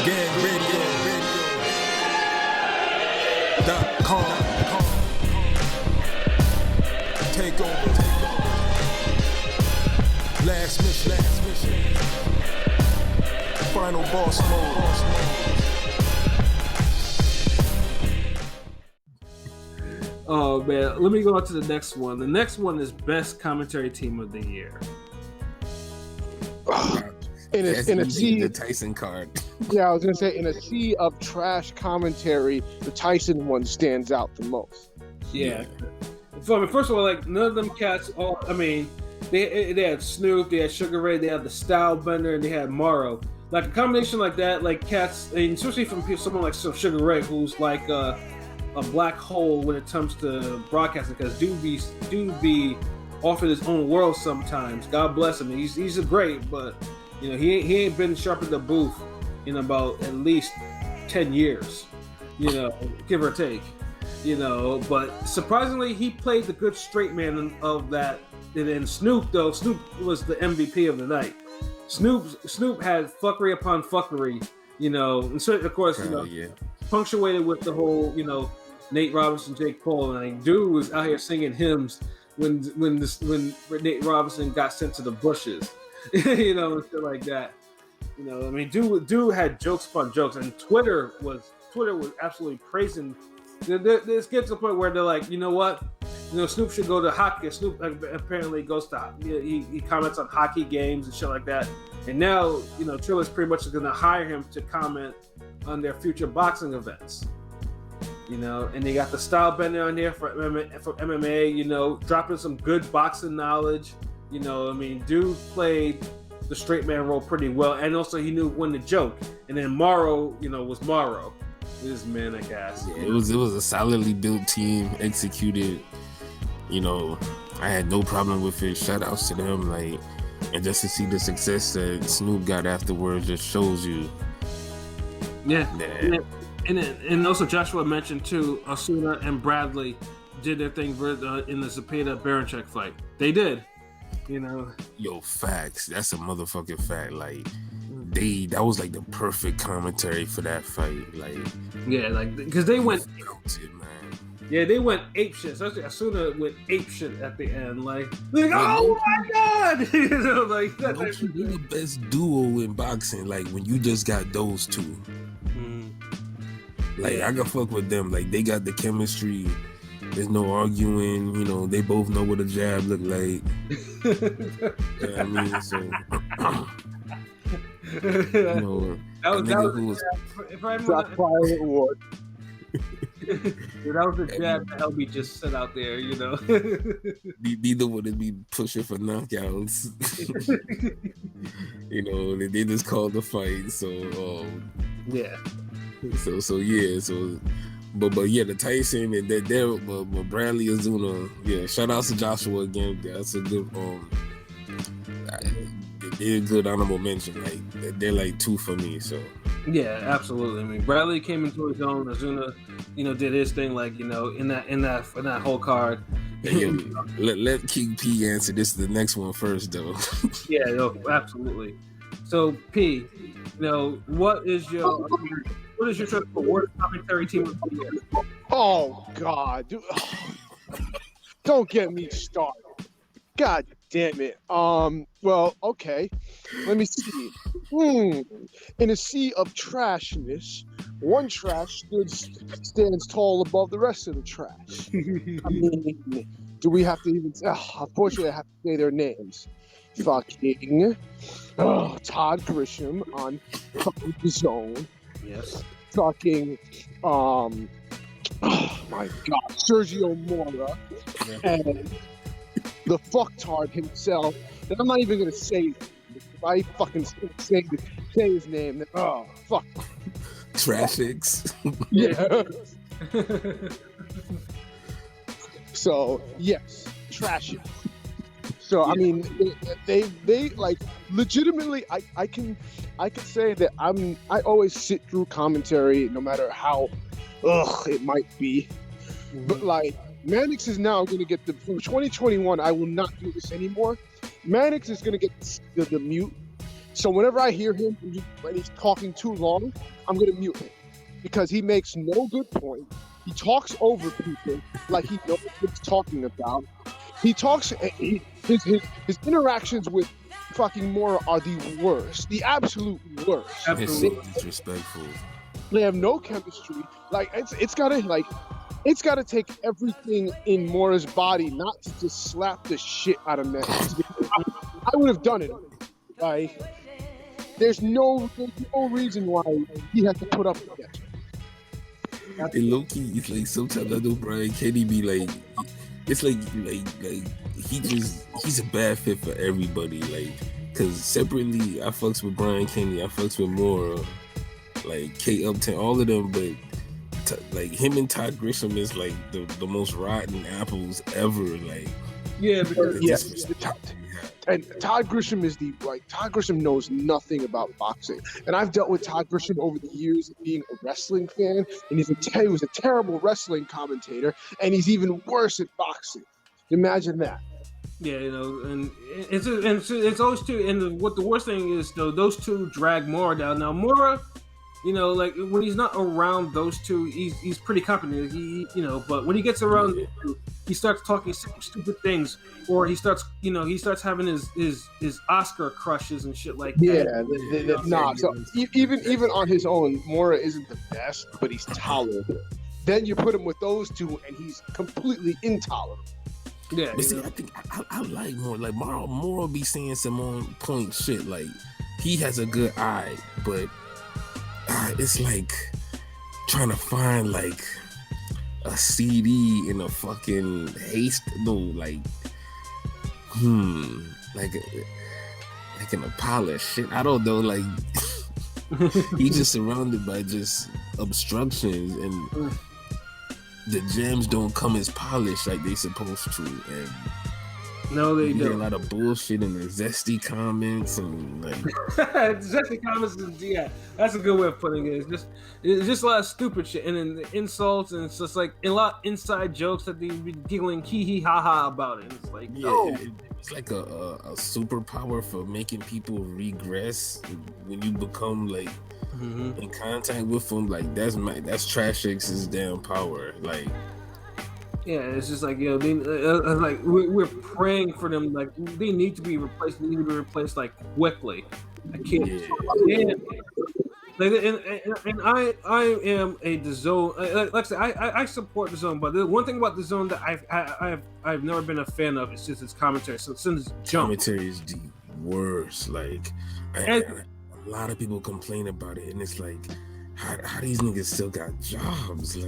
GangRadio.com. Take over. Last mission. Final boss mode. Oh man, let me go on to the next one. The next one is best commentary team of the year. In a sea, the Tyson card. Yeah, I was gonna say, in a sea of trash commentary, the Tyson one stands out the most. Yeah. So I mean, first of all, like none of them cats. They had Snoop, they had Sugar Ray, they had the Style Bender, and they had Morrow. Like a combination like that, like cats, and especially from someone like Sugar Ray, who's like a black hole when it comes to broadcasting, because dude be off in his own world sometimes. God bless him. He's a great, but you know he ain't been sharp in the booth in about at least 10 years, you know, give or take, you know. But surprisingly, he played the good straight man of that. And then Snoop was the MVP of the night. Snoop had fuckery upon fuckery, you know, and so of course, punctuated with the whole, you know, Nate Robinson, Jake Paul, and like, dude was out here singing hymns when Nate Robinson got sent to the bushes, you know, and shit like that. You know, I mean, dude had jokes upon jokes, and Twitter was absolutely praising. This gets to the point where they're like, you know what, you know, Snoop should go to hockey. Snoop apparently goes to, he comments on hockey games and shit like that. And now, you know, Trilla's pretty much going to hire him to comment on their future boxing events. You know, and they got the Style Bender on there for MMA, you know, dropping some good boxing knowledge. You know, I mean, dude played the straight man role pretty well, and also he knew when to joke. And then Morrow, you know, was Morrow. This manic ass. Yeah, it was a solidly built team, executed. You know, I had no problem with it. Shout outs to them, like, and just to see the success that Snoop got afterwards just shows you. Yeah. And also Joshua mentioned too, Osuna and Bradley did their thing in the Zepeda-Baranchek fight. They did, you know. Yo, facts. That's a motherfucking fact. Like, that was like the perfect commentary for that fight. Like, yeah, like because they went. Man. Yeah, they went ape shit. Especially Osuna went ape shit at the end. Like oh my god, you know, like that's they're the best duo in boxing. Like when you just got those two. Like, I can fuck with them. Like, they got the chemistry. There's no arguing. You know, they both know what a jab look like. You know what I mean? So, you know, that was the jab that LB just set out there, you know. be the one to be pushing for knockouts. You know, they just called the fight. So, yeah. But yeah, the Tyson and but Bradley Osuna, yeah. Shout out to Joshua again. That's a good they're a good honorable mention. Like they're like two for me. So yeah, absolutely. I mean, Bradley came into his own. Osuna, you know, did his thing. Like, you know, in that whole card. Yeah, let King P answer this. The next one first, though. Yeah, no, absolutely. So P, you know, what is your choice for worst commentary team of the year? Oh God, dude. Don't get me started. God damn it. Well, okay. Let me see. In a sea of trashness, one trash stands tall above the rest of the trash. I mean, do we have to even? Unfortunately, I have to say their names. Fucking Todd Grisham on the Zone. Yes. Fucking oh my God, Sergio Mora, and the fucktard himself. And I'm not even gonna say it. If I fucking say his name, then, oh fuck. Traffics. Yeah. So yes, trashy. So I mean, they like legitimately. I can say that I always sit through commentary, no matter how it might be. But like Mannix is now going to get from 2021. I will not do this anymore. Mannix is going to get the mute So whenever I hear him when he's talking too long, I'm gonna mute him because he makes no good point. He talks over people like he knows what he's talking about. He talks. His interactions with fucking Mora are the worst, the absolute worst. It's so disrespectful. They have no chemistry. Like it's gotta take everything in Mora's body not to just slap the shit out of Manix. I would have done it. Like there's no reason why he has to put up with that. And low key, it's like sometimes I know Brian Kenny be like, it's like he's a bad fit for everybody. Like, cause separately I fucks with Brian Kenny, I fucks with Mora, like K Upton, all of them, but like him and Todd Grisham is like the most rotten apples ever. Like, yeah, because and Todd Grisham is Todd Grisham knows nothing about boxing. And I've dealt with Todd Grisham over the years being a wrestling fan, and he was a terrible wrestling commentator, and he's even worse at boxing. Imagine that. Yeah, you know, and it's always two. And what the worst thing is, though, those two drag Mora down. Now Mora, you know, like when he's not around those two, he's pretty competent. He but when he gets around, he starts talking stupid things, or he starts having his Oscar crushes and shit like that. Yeah, So even on his own, Mora isn't the best, but he's tolerable. Then you put him with those two, and he's completely intolerable. Yeah, but see, I think I like Mora. Like Mora be saying some on point shit. Like he has a good eye, but it's like trying to find like a CD in a fucking like in a pile of shit. I don't know. Like he's just surrounded by just obstructions, and the gems don't come as polished like they supposed to. And no, they you hear a don't. lot of bullshit in the zesty comments and like zesty comments is that's a good way of putting it. It's just a lot of stupid shit, and then the insults, and it's just like a lot of inside jokes that they be giggling hee hee ha ha about it. And it's like it's like a superpower for making people regress when you become like in contact with them. Like that's Trash X's damn power. Like. Yeah, it's just like, you know, like we're praying for them. Like they need to be replaced. They need to be replaced like quickly. I can't. Yeah. Like, and I am a DAZN. Like I said, I support DAZN, but the one thing about DAZN that I've never been a fan of is just its commentary. So since jump, commentary is the worst. Like a lot of people complain about it, and it's like, how these niggas still got jobs?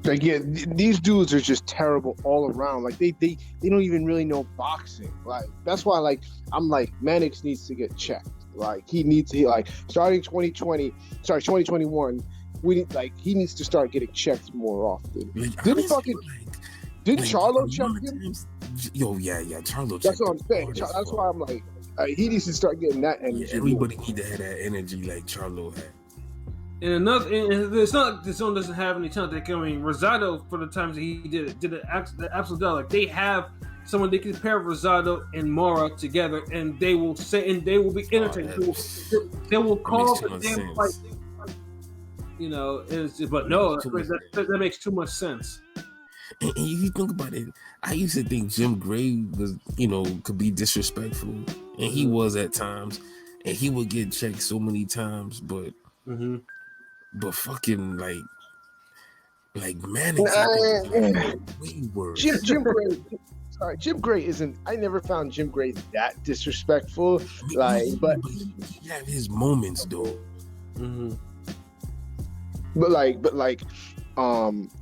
Like, yeah, these dudes are just terrible all around. Like they don't even really know boxing. Like that's why, like, I'm like, Manix needs to get checked. Like he needs to, like, starting 2021, he needs to start getting checked more often. Like, didn't Charlo check him? Yo, yeah, Charlo. That's what I'm saying. That's why I'm like, he needs to start getting that energy. Yeah, everybody need to have that energy like Charlo had. And it's not like DAZN doesn't have any talent. I mean, Rosado, for the times that he did the absolute dollar. Like they have someone they can pair Rosado and Mora together, and they will be entertained. They will call the damn fight. You know, but no, that makes too much sense. And if you think about it, I used to think Jim Gray was, could be disrespectful, and he was at times, and he would get checked so many times, but. But fucking like Manix way worse. Jim Gray. Sorry, Jim Gray isn't. I never found Jim Gray that disrespectful. But he had his moments though.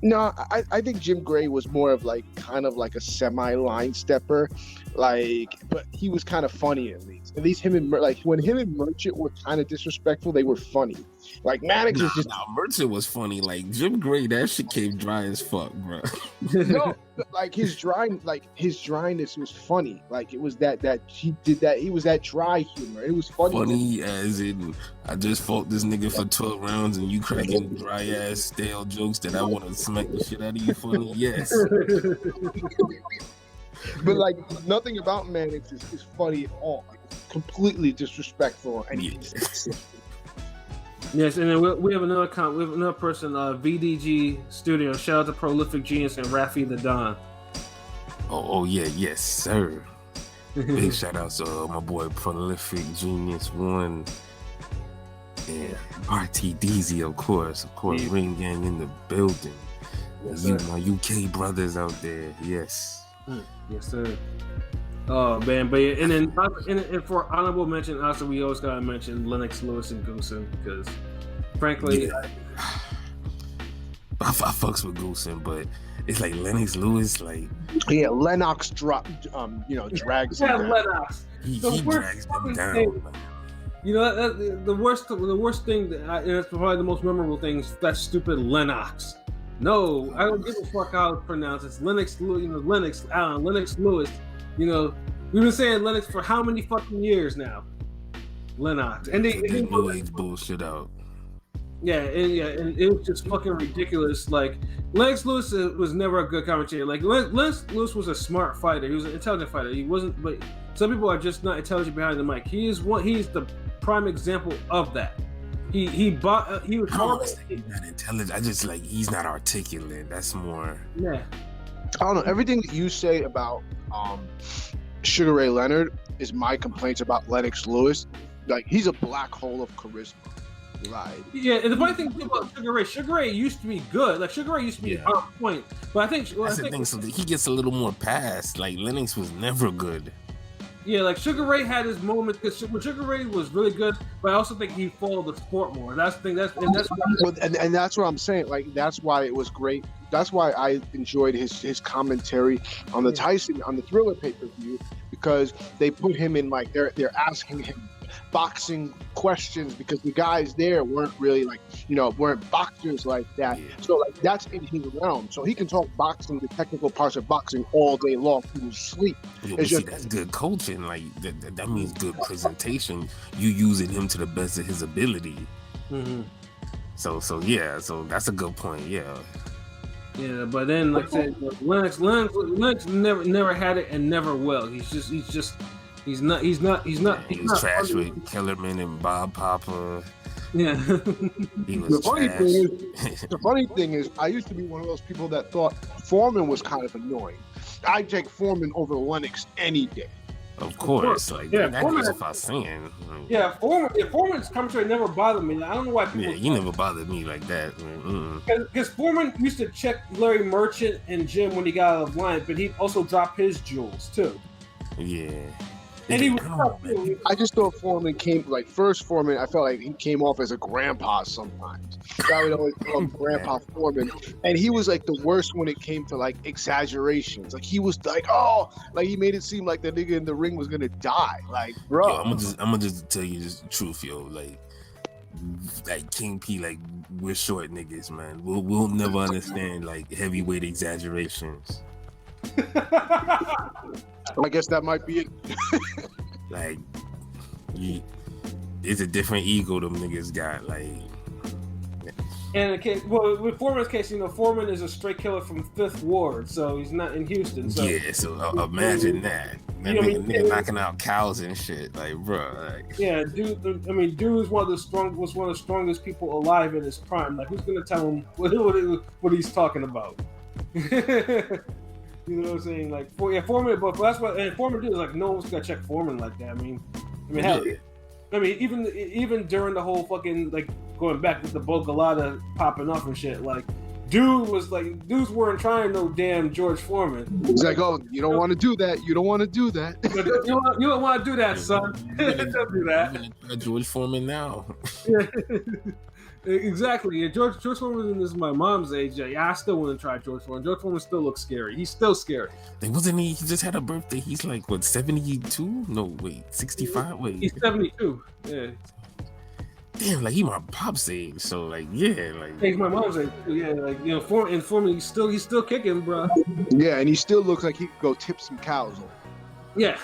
No, I think Jim Gray was more of like kind of like a semi-line stepper, but he was kind of funny at least. At least him and when him and Merchant were kind of disrespectful, they were funny. Like Manix was just. Merchant was funny. Like Jim Gray, that shit came dry as fuck, bro. No, but his dryness was funny. Like it was that he did that. He was that dry humor. It was funny. Funny as in, I just fought this nigga for 12 rounds and you cracking dry ass stale jokes that I want to smack the shit out of you. Funny, yes. But like nothing about Manix is funny at all. completely disrespectful. And Yes, and then we have another person, VDG Studio. Shout out to Prolific Genius and Rafi the Don. Oh yeah, yes, sir. Big shout out to my boy Prolific Genius 1 and RTDZ, of course, Yeah. Ring Gang in the building. Yes, You, sir. my UK brothers out there, yes. Yes, sir. Oh man, but yeah, and then and for honorable mention, also we always gotta mention Lennox Lewis and Goosen because, frankly, Yeah. I fucks with Goosen, but it's like Lennox Lewis, like yeah, Lennox drags him yeah, down. Lennox. he The worst drags them fucking down. thing. man. You know, the worst thing and it's probably the most memorable thing is that stupid Lennox. No, I don't give a fuck how it's pronounced. It's Lennox, Lennox Lewis. You know, we've been saying Lennox for how many fucking years now? Lennox, and Put that new age bullshit out. and it was just fucking ridiculous. Like Lennox Lewis was never a good commentator. Like Lennox Lewis was a smart fighter. He was an intelligent fighter. He wasn't, but some people are just not intelligent behind the mic. He's the prime example of that. He was I don't wanna say he's not intelligent. I just like he's not articulate. That's more. yeah. I don't know. Everything that you say about Sugar Ray Leonard is my complaints about Lennox Lewis. Like he's a black hole of charisma. Right. Yeah, and the funny thing too about Sugar Ray used to be good. Like Sugar Ray used to be Yeah. on point, but I think That's the thing. So that he gets a little more pass. Like Lennox was never good. yeah, like Sugar Ray had his moments because Sugar Ray was really good, but I also think he followed the sport more. That's the thing. That's And that's what I'm saying. Like that's why it was great. That's why I enjoyed his commentary on the Tyson on the Thriller pay-per-view because they put him in like they're asking him boxing questions because the guys there weren't really weren't boxers like that. Yeah. So like that's in his realm. So he can talk boxing, the technical parts of boxing all day long in his sleep. Yeah, It's see, just- that's good coaching. Like that means good presentation. You using him to the best of his ability. Mhm. So that's a good point. Yeah. Yeah, but then like I said, Lennox never had it and never will. He's not He was trash with Kellerman and Bob Papa. Yeah. He was The funny thing is, I used to be one of those people that thought Foreman was kind of annoying. I'd take Foreman over Lennox any day. Of course. Like Yeah, that Foreman- goes without saying. Foreman's commentary never bothered me. I don't know why people. Yeah, you never bothered me like that. Because Foreman used to check Larry Merchant and Jim when he got out of line, but he'd also drop his jewels too. Yeah. And he I was don't know, man. I just thought Foreman first Foreman, I felt like he came off as a grandpa sometimes. I would always call him Grandpa Foreman. And he was like the worst when it came to like exaggerations. Like he was like, he made it seem like the nigga in the ring was gonna die. Like, bro. Yo, I'm gonna just tell you the truth, yo. Like King P, like we're short niggas, man. We'll never understand like heavyweight exaggerations. I guess that might be it. Like, it's a different ego them niggas got. Like, And with Foreman's case, Foreman is a straight killer from Fifth Ward, so he's not in Houston. So yeah. So imagine that. That nigga knocking out cows and shit. Like, bro. Like, yeah, dude is one of the strongest people alive in his prime. Like, who's gonna tell him what he's talking about? You know what I'm saying? Like, Foreman, but that's what. And Foreman dude is like, no one's gonna check Foreman like that. Hell, even during the whole fucking like going back with the Bogalada popping off and shit, like, dudes weren't trying no damn George Foreman. He's like, you don't want to do that. You don't want to do that. You don't want to do that, son. Don't do that. George Foreman now. Exactly. Yeah, George Foreman is my mom's age. Yeah, I still want to try George Foreman. George Foreman still looks scary. He's still scary. Wasn't he? He just had a birthday. He's like what, 72? No, wait, 65. Wait, He's 72. Yeah, damn, like he my pop's age. So like, yeah, like he's my mom's age. Too. Yeah, like Foreman, he's still kicking, bro. Yeah, and he still looks like he could go tip some cows on. Yeah.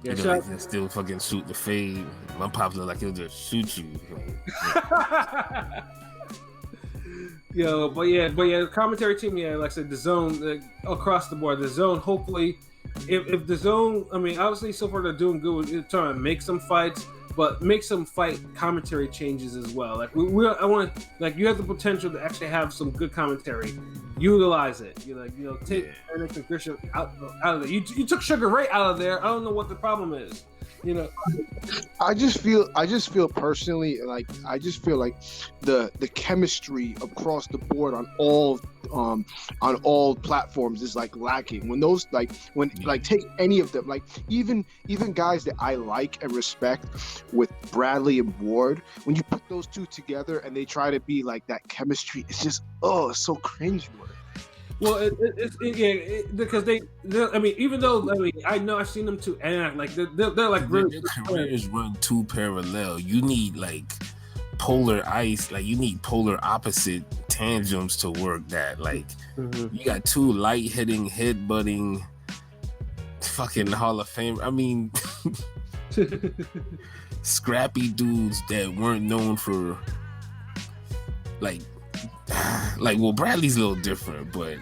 you know, like, he'll still fucking shoot the fade. My pops look like he'll just shoot you. But yeah, commentary team, yeah, like I said, the zone across the board. The zone, hopefully, if the zone, I mean, obviously so far they're doing good with trying to make some fights, but make some fight commentary changes as well. Like I want to, like, you have the potential to actually have some good commentary. Utilize it. Take Ernest and Christian out of there. You took Sugar Ray out of there. I don't know what the problem is. I just feel personally like the chemistry across the board on all platforms is like lacking. Take any of them, like even guys that I like and respect with Bradley and Ward, when you put those two together and they try to be like that chemistry, it's just it's so cringeworthy. Well, because even though I know I've seen them too, and like they're like really their careers run too parallel. You need like polar ice, like you need polar opposite tandems to work that. Like you got two light hitting, head-butting, fucking Hall of Fame. I mean, scrappy dudes that weren't known for well, Bradley's a little different, but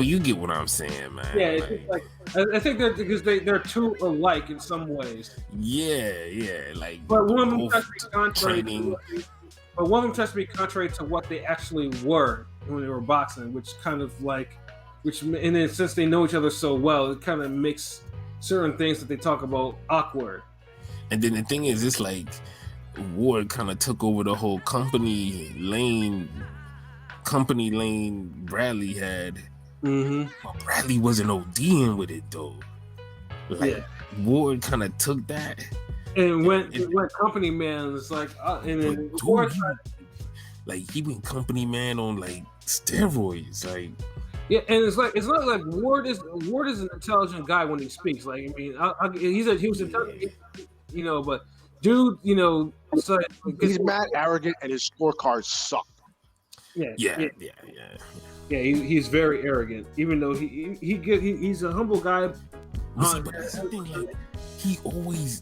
you get what I'm saying, man. Yeah, it's like I think they're because they're too alike in some ways. Yeah, like. But one of them tries to be contrary. But one of them tries to be contrary to what they actually were when they were boxing, which and then since they know each other so well, it kind of makes certain things that they talk about awkward. And then the thing is, it's like Ward kind of took over the whole company lane Bradley had. But Bradley wasn't ODing with it though. Ward kind of took that and went company man. It's like and then Ward he went company man on like steroids, like. Yeah, and it's not like Ward is an intelligent guy when he speaks. Like, I mean, he was intelligent, but dude, so he's mad arrogant and his scorecards suck. Yeah. He's very arrogant, even though he's a humble guy. But that's the thing, like he always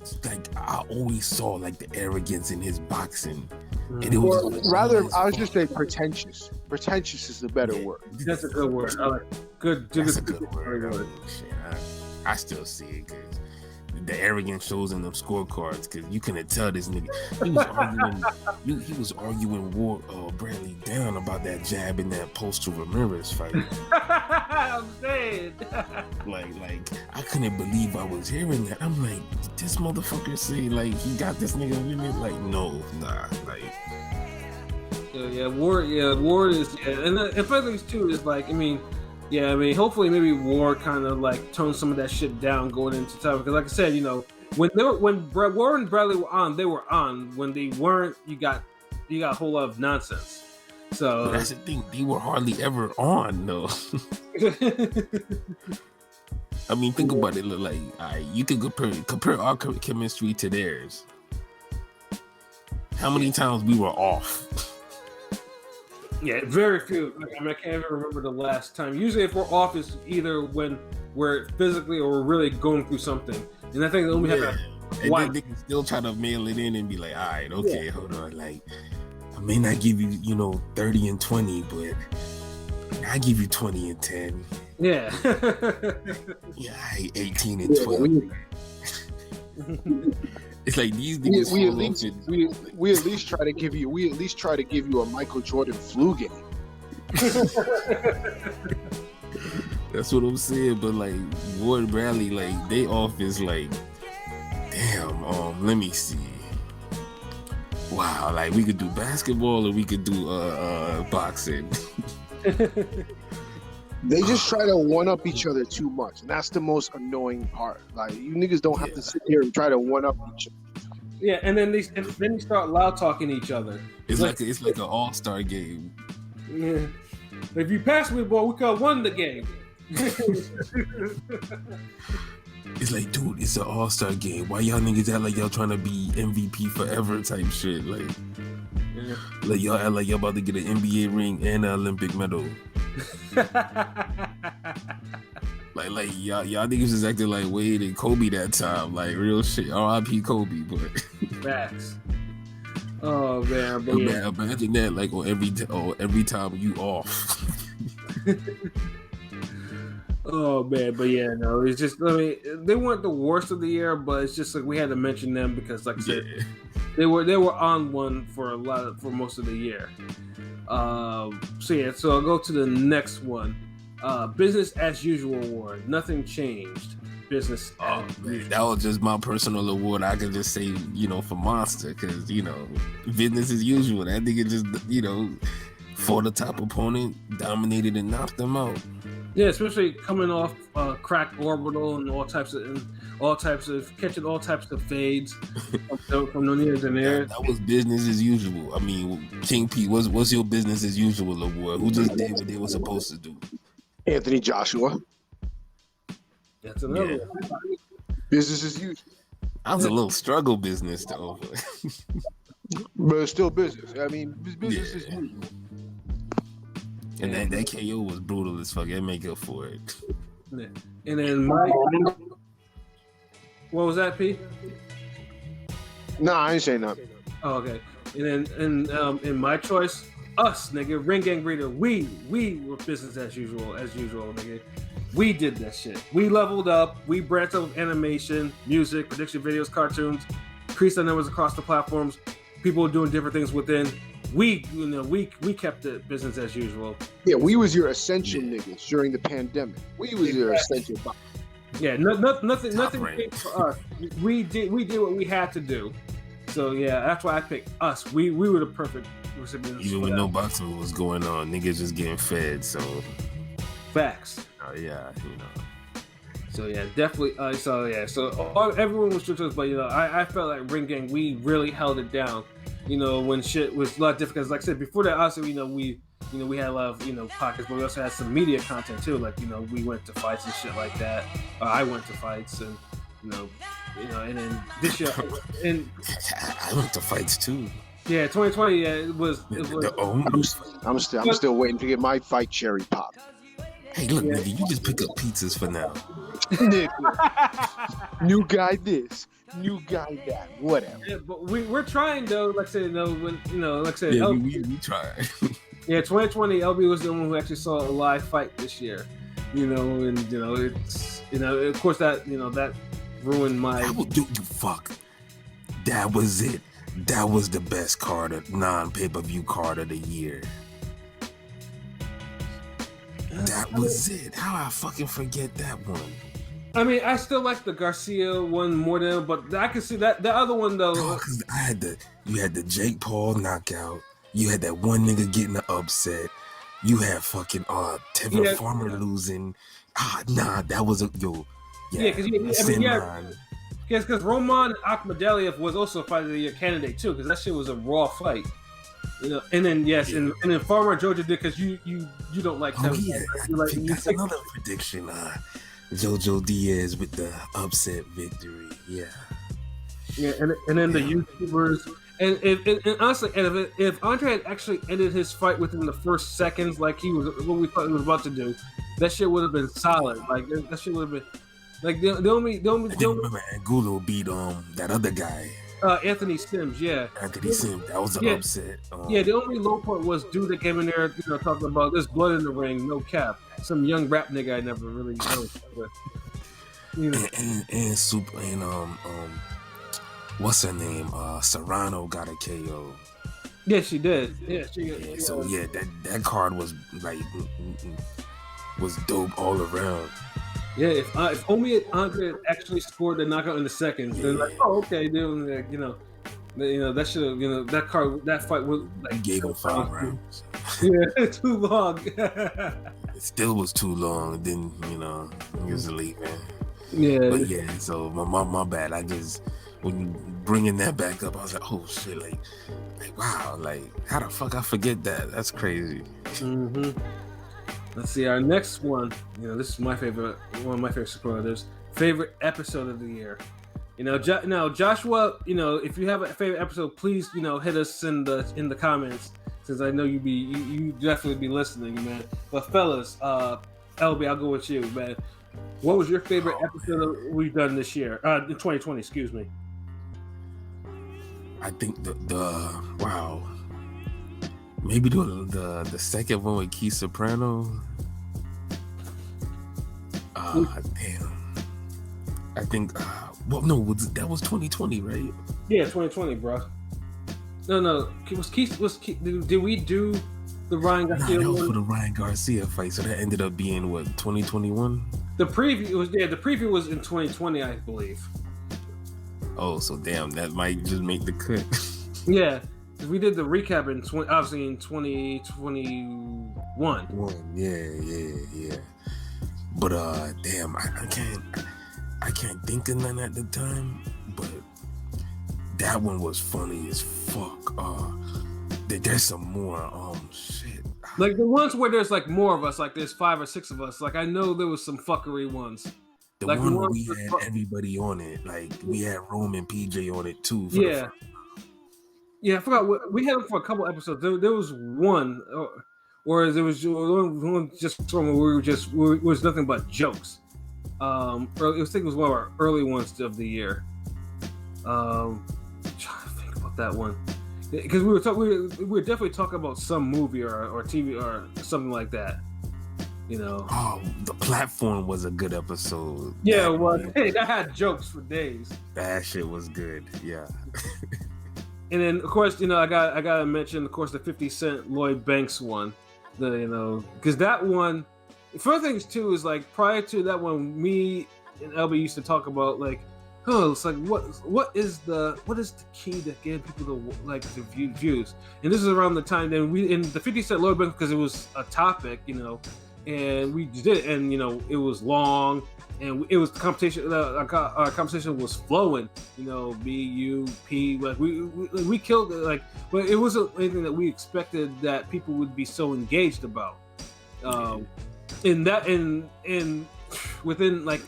I always saw like the arrogance in his boxing, and it was I was just saying pretentious. Pretentious is the better word. That's a good word. I like good. That's a good word. I still see it because the arrogance shows in them scorecards, because you couldn't tell this nigga. He was arguing Bradley down about that jab in that Postal Ramirez fight. I'm saying. like I couldn't believe I was hearing that. I'm like, did this motherfucker say like he got this nigga winning? Like, no, nah, like. Ward is, and the funny thing too is like, hopefully maybe Ward kind of like tones some of that shit down going into time, because like I said, when Ward and Bradley were on, they were on. When they weren't, you got a whole lot of nonsense. So but that's the thing, they were hardly ever on though. I mean, think about it. Look, like, you can compare our chemistry to theirs. How many times we were off? Yeah, very few. I can't even remember the last time. Usually, if we're off, it's either when we're physically or we're really going through something. And I think that we have that. And then they can still try to mail it in and be like, all right, okay, hold on. Like, I may not give you, 30 and 20, but I give you 20 and 10. Yeah. Yeah, 18 and 12. It's like these niggas. We at least try to give you a Michael Jordan flu game. That's what I'm saying. But like Ward Bradley, like they off is like, damn. Let me see. Wow, like we could do basketball or we could do boxing. They just try to one up each other too much, and that's the most annoying part. Like, you niggas don't have to sit here and try to one up each other. Yeah, and then they start loud talking each other. It's like an all-star game. Yeah. If you pass me the ball, we could have won the game. It's like, dude, it's an all-star game. Why y'all niggas act like y'all trying to be MVP forever type shit? Like, like y'all act like y'all about to get an NBA ring and an Olympic medal. like y'all niggas is acting like Wade and Kobe that time, like real shit. R.I.P. Kobe, but facts. Oh man, but imagine that, like on every time you off. Oh man, but yeah, no, it's just. I mean, they weren't the worst of the year, but it's just like we had to mention them because, like I said, Yeah. they were on one for for most of the year. So yeah, so I'll go to the next one. Business as usual award. Nothing changed. Business Oh as man, usual. that was just my personal award. I could just say, for Monster, because business as usual. That nigga just, fought the top opponent, dominated and knocked them out. Yeah, especially coming off cracked orbital and all types of catching all types of fades from the nears and there. That was business as usual. I mean, King P, what's your business as usual award? Who just did what they were supposed to do? Anthony Joshua. That's another Yeah. one. Business as usual. That was a little struggle business though. But it's still business. I mean, business as Yeah. usual. And that KO was brutal as fuck. That make up for it. Yeah. And then Mike, what was that, P? Nah, I ain't saying nothing. Oh, okay. And then in my choice, us, nigga, Ring Gang Reader, we were business as usual, nigga. We did that shit. We leveled up. We branched out with animation, music, prediction videos, cartoons, increased our numbers across the platforms. People were doing different things within. We kept it business as usual. Yeah, we was your essential niggas during the pandemic. We was your essential. Yeah, nothing rank. changed for us. We did what we had to do. So yeah, that's why I picked us. We were the perfect recipients. Even for when that. no boxing was going on, niggas just getting fed. So, Facts. yeah, So yeah, definitely. Everyone was true to us, but I felt like Ring Gang, we really held it down. When shit was a lot different. Because like I said before that, also we had a lot of pockets, but we also had some media content too. Like we went to fights and shit like that. I went to fights and and then this year and I went to fights too. yeah, 2020. Yeah, it was. I'm still waiting to get my fight cherry pop. Hey, look, nigga, you just pick up pizzas for now. Nigga. New guy this, new guy that, whatever. Yeah, but we're trying though. Like I said, like I said, Yeah, we tried. Yeah, 2020, LB was the one who actually saw a live fight this year. It's of course that that ruined my. That would do you fuck. That was it. That was the best non-pay-per-view card of the year. That was it. How I fucking forget that one? I mean, I still like the Garcia one more than, but I can see that the other one though. Because you had the Jake Paul knockout. You had that one nigga getting the upset. You had fucking Tevin Farmer losing. That was because Roman Akhmadaliev was also a fight of the year candidate too, because that shit was a raw fight. And then and then Farmer Georgia did because you don't like Tevin. That's another prediction. Jojo Diaz with the upset victory. Yeah. Yeah, and then the YouTubers. And honestly, if Andre had actually ended his fight within the first seconds, like what we thought he was about to do, that shit would have been solid. Like that shit would have been like the only. I remember Angulo beat that other guy. Anthony Sims, yeah. Anthony Sims, that was an upset. The only low point was dude that came in there, talking about there's blood in the ring, no cap. Some young rap nigga I never really know. And super what's her name? Serrano got a KO. Yeah, she did. Yeah, So that card was like was dope all around. Yeah, if only Andre had actually scored the knockout in the seconds, then okay, then that should have that fight was like He gave him 5 rounds. Yeah, too long. It still was too long. Then he was leaving. Yeah, but so my bad. I just when you bringing that back up, I was like, oh shit, like wow, like how the fuck I forget that? That's crazy. Mm-hmm. Let's see our next one. This is one of my favorite superlatives. Favorite episode of the year. Now Joshua, if you have a favorite episode, please hit us in the comments, since I know you definitely be listening, man. But fellas, LB, I'll go with you, man. What was your favorite episode we've done this year? In 2020, excuse me. I think the wow. Maybe the second one with Keith Soprano. Damn. I think. Well, no, that was 2020, right? Yeah, 2020, bro. No. Did we do the Ryan Nah, Garcia that was one? for the Ryan Garcia fight. So that ended up being what, 2021? The preview was in 2020, I believe. Oh, so damn, that might just make the cut. Yeah, 'cause we did the recap in 2021. Yeah. But damn, I can't think of none at the time. But that one was funny as fuck. There's some more. Shit. Like the ones where there's like more of us, like there's 5 or 6 of us. Like I know there was some fuckery ones. The like one where we had everybody on it, like we had Rome and PJ on it too. Yeah, I forgot what we had them for a couple episodes. There was one, or there was one just from where it was nothing but jokes. I think it was one of our early ones of the year. Trying to think about that one because we were definitely talking about some movie or TV or something like that. You know. Oh, the platform was a good episode. Yeah, it was. Hey, that had jokes for days. That shit was good. Yeah. And then, of course, you know, I gotta mention, of course, the 50 Cent Lloyd Banks one. Because that one, further things too is like prior to that one, me and LB used to talk about like, it's like what is the key to getting people to like to views? And this is around the time then we in the 50 Cent Lloyd Banks because it was a topic, you know. And we did it, and you know it was long, and it was the competition. Our conversation was flowing. You know, me, you, P. Like we killed it. Like, but it wasn't anything that we expected that people would be so engaged about. In within like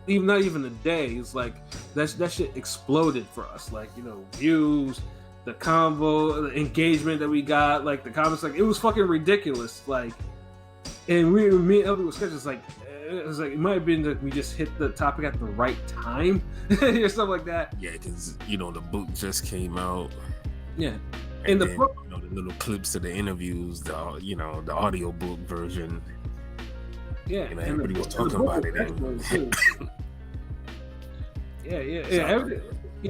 not even a day, it's like that shit exploded for us. Like, you know, views, the convo, the engagement that we got, like the comments, like it was fucking ridiculous. Like. And me and Elby was sketching. It was like it might have been that we just hit the topic at the right time or something like that. Yeah, because you know the book just came out. Yeah, and the then, book, you know, the little clips of the interviews, the audio book version. Yeah, you know, everybody was talking about it.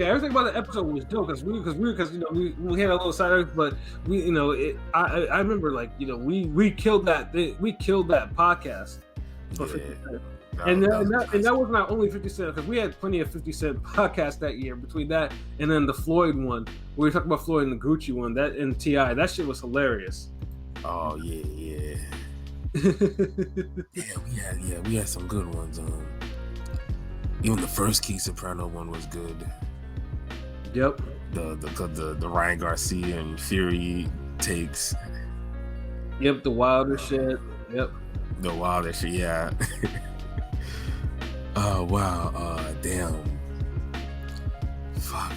Everything about the episode was dope because you know we had a little side, but we, you know, I remember, like, you know, we killed that podcast for 50 Cent. And that was not only 50 Cent, because we had plenty of 50 Cent podcasts that year. Between that and then the Floyd one, where we talked about Floyd and the Gucci one, that and T.I., that shit was hilarious. Oh yeah. We had some good ones. Even the first Key Soprano one was good. Yep. The Ryan Garcia and Fury takes. Yep, the Wilder shit. Yep. The Wilder shit, yeah. Oh wow. Damn. Fuck.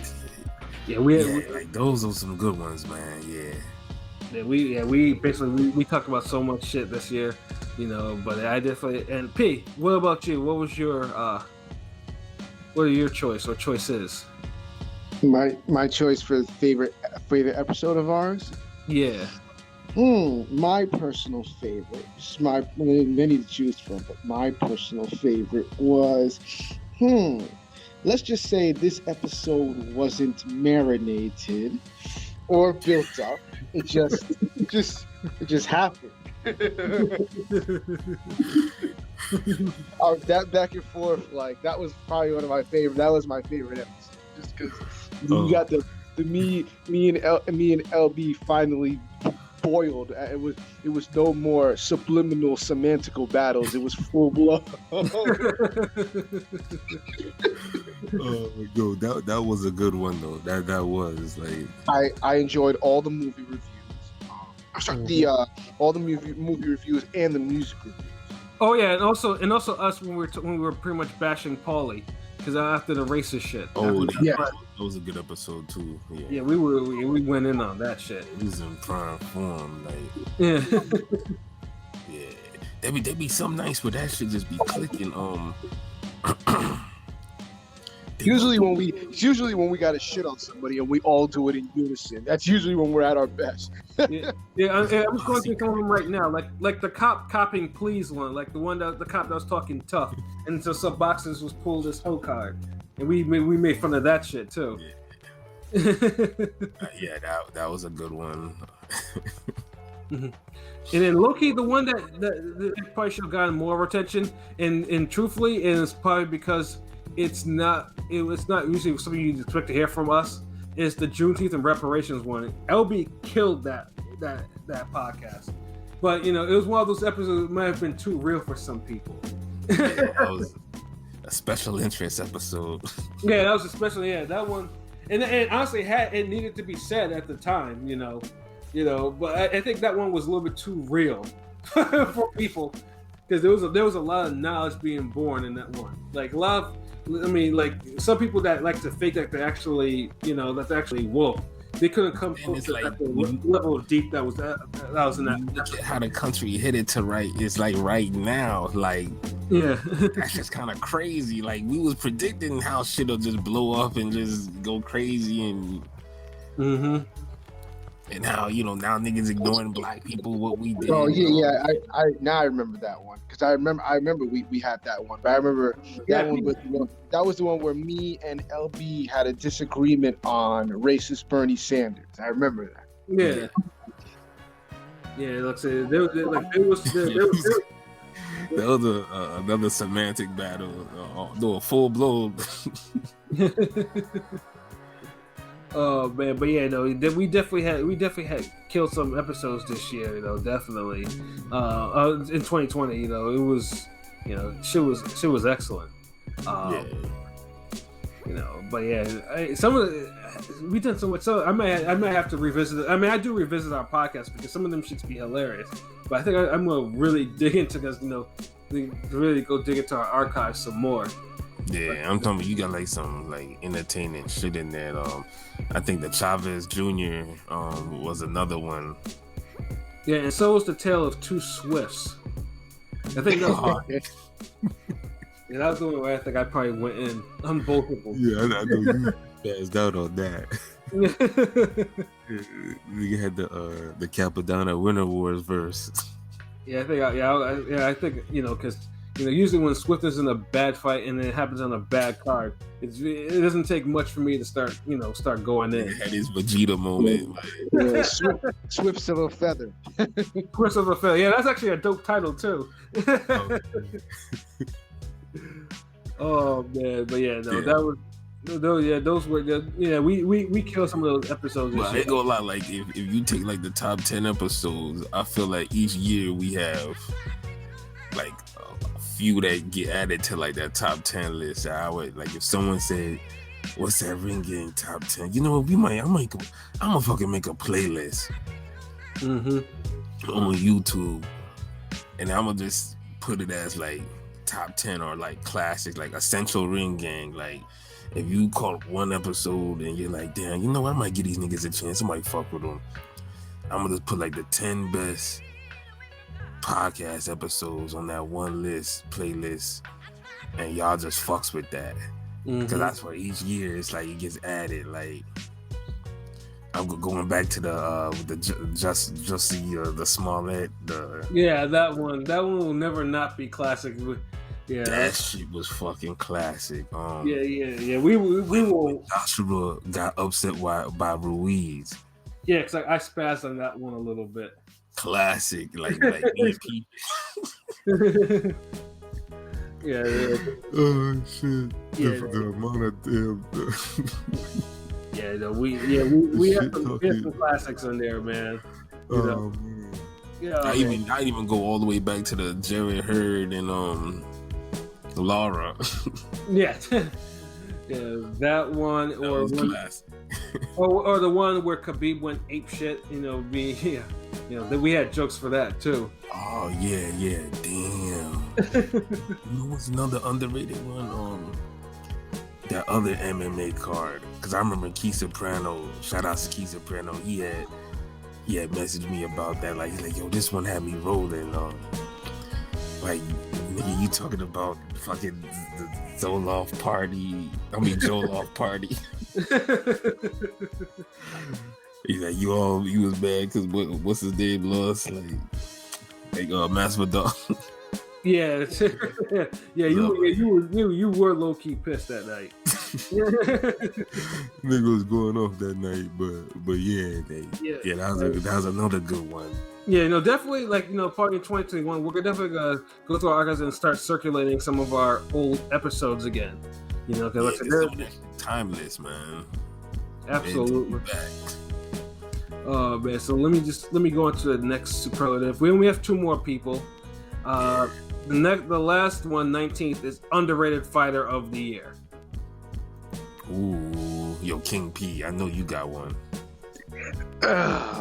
Yeah, like those are some good ones, man. Yeah. We basically we talked about so much shit this year, you know, but I definitely, and P, what about you? What was your what are your choices? My choice for the favorite episode of ours? Yeah. My personal favorite. Many to choose from, but my personal favorite was let's just say this episode wasn't marinated or built up. It just happened. That back and forth, like that was probably one of my favorite. That was my favorite episode, just because you got the me and LB finally boiled. It was no more subliminal semantical battles. It was full blown. Yo, that was a good one though. That was like I enjoyed all the movie reviews. All the movie reviews and the music reviews. Oh yeah, and also us when we were pretty much bashing Paulie because after the racist shit. Oh yeah, that was a good episode too. Yeah, we went in on that shit. He was in prime form, like yeah. Yeah, there be some nights where that shit just be clicking. Usually when we got to shit on somebody and we all do it in unison. That's usually when we're at our best. Yeah, I'm going through some of them right now, like the copying please one, like the one that the cop that was talking tough, and so some boxers was pulled his hoe card, and we made fun of that shit too. Yeah, that was a good one. And then low-key, the one that probably should have gotten more attention, and truthfully, is probably because it's not usually something you expect to hear from us, is the Juneteenth and reparations one. LB killed that podcast, but it was one of those episodes that might have been too real for some people. Yeah, that was a special interest episode. Yeah, that was especially that one, and honestly, it needed to be said at the time, but I think that one was a little bit too real for people, because there was a lot of knowledge being born in that one. Like a lot of, some people that like to fake that they actually, that's actually woke. They couldn't come close to that level of deep that was in that. Look at how the country headed to right. It's like right now, like that's just kind of crazy. Like we was predicting how shit'll just blow up and just go crazy and. And how now niggas ignoring black people what we did. Oh yeah. I now I remember that one, because I remember we had that one. But I remember that one was the one where me and LB had a disagreement on racist Bernie Sanders. I remember that. Yeah. Yeah, like I said, there was that was another semantic battle. A full blown. Oh man, but yeah, no, we definitely had killed some episodes this year, definitely. In 2020, it was, shit was excellent. But yeah, some of we done so much. So I might have to revisit it. I mean, I do revisit our podcast because some of them should be hilarious. But I think I'm gonna really dig into this, really go dig into our archives some more. Yeah, I'm talking about you got like some like entertaining shit in there. I think the Chavez Jr. Was another one. Yeah, and so was the Tale of Two Swifts. I think that was yeah, that was the one where I think I probably went in on both of them. Yeah, I know you passed out on that. We had the Capadonna Winter Wars verse. Yeah, I think because usually when Swift is in a bad fight and it happens on a bad card, it doesn't take much for me to start going in. He had his Vegeta moment. Yeah, Swift's of a feather. Swift's of a feather. Yeah, that's actually a dope title too. Oh man, but yeah, no, that was. Those were we killed some of those episodes. But I ain't gonna lie, like if you take like the top 10 episodes, I feel like each year we have like a few that get added to like that top 10 list. I would like if someone said, "What's that ring game top 10?" You know, I'm gonna fucking make a playlist on YouTube, and I'm gonna just put it as like top 10 or like classics, like essential ring gang, like. If you caught one episode and you're like, damn, I might give these niggas a chance, I might fuck with them. I'm gonna just put like the 10 best podcast episodes on that one playlist, and y'all just fucks with that. Because that's why each year it's like it gets added. Like I'm going back to the the Smollett. That one will never not be classic. Yeah, that shit was fucking classic. Yeah. We will. Joshua got upset by Ruiz. Yeah, because I spazzed on that one a little bit. Classic, like EP. Yeah. Oh shit! Yeah, the amount of damn. We have some classics in there, man. Man. Yeah. I even go all the way back to the Jerry Hurd and Laura. Yeah. Yeah, that one that or was one, classic. or the one where Khabib went ape shit. That we had jokes for that too. Oh yeah, damn. What's another underrated one? That other MMA card, because I remember Key Soprano. Shout out to Key Soprano. He had messaged me about that. Like he's like, yo, this one had me rolling. Like Nigga, you talking about fucking the Zoloft party? I mean, Joloff party. He's like, you was mad because what's his name lost? Like Masvidal. Yeah, yeah. You were low key pissed that night. Nigga was going off that night, but yeah, that was another good one. Yeah, definitely. Like, party in 2021, we're definitely gonna go through our archives and start circulating some of our old episodes again. Because they're timeless, man. Absolutely. Oh man, so let me go into the next superlative. We only have two more people. The last one, 19th, is underrated fighter of the year. Ooh, yo, King P, I know you got one.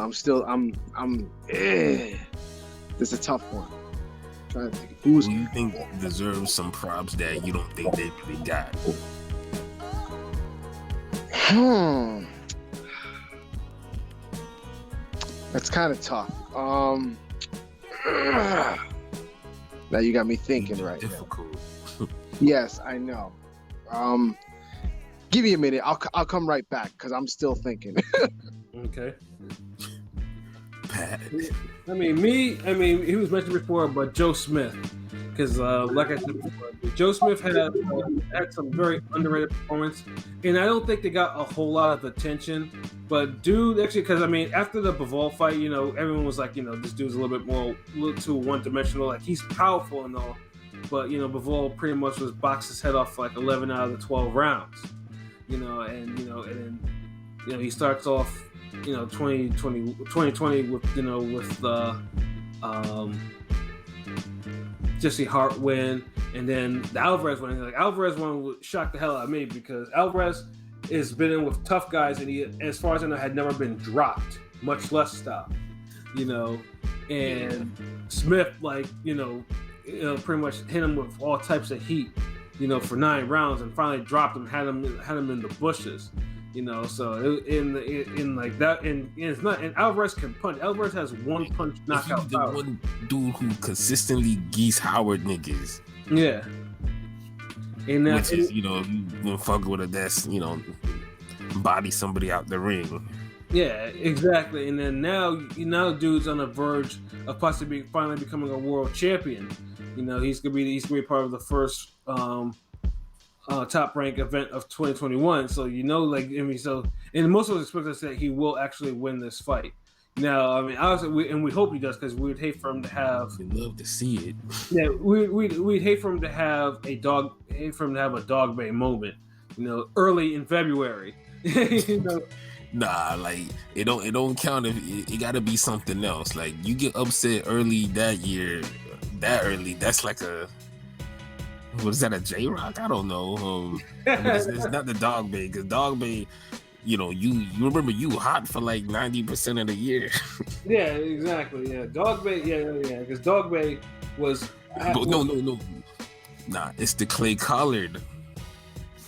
This is a tough one. I'm trying to think. Who you think deserves some props that you don't think they really got? That's kind of tough. Now you got me thinking right difficult. now. Yes, I know. Give me a minute. I'll come right back because I'm still thinking. Okay. Pat. I mean, he was mentioned before, but Joe Smith, because like I said before, Joe Smith had some very underrated performance, and I don't think they got a whole lot of attention. But dude, actually, because after the Bivol fight, everyone was like, this dude's a little too one-dimensional. Like, he's powerful and all, but Bivol pretty much was boxed his head off like 11 out of the 12 rounds. And then he starts off 2020 with Jesse Hart win, and then the Alvarez one. Like, Alvarez one shocked the hell out of me because Alvarez has been in with tough guys, and he, as far as I know, had never been dropped, much less stopped. And Smith, pretty much hit him with all types of heat, for 9 rounds, and finally dropped him, had him in the bushes. So in like that, and it's not. And Alvarez can punch. Alvarez has one punch knockout power. One dude who consistently geese Howard niggas. Yeah. And which is, if you gonna fuck with it, that's body somebody out the ring. Yeah, exactly. And then now dude's on the verge of possibly finally becoming a world champion. He's gonna be part of the first top rank event of 2021. So and most of us expect us that he will actually win this fight. Now, obviously, we hope he does, because we would hate for him to have. We'd love to see it. Yeah, we'd hate for him to have a dog bay moment. Early in February. Nah, like it don't count if it got to be something else. Like, you get upset early that year, that's like a. Was that a J-Rock? I don't know. It's not the Dog Bay, because Dog Bay, you remember you hot for like 90% of the year. Yeah, exactly. Yeah, Dog Bay. Yeah. Because Dog Bay was. No. Nah, it's the Clay Collard.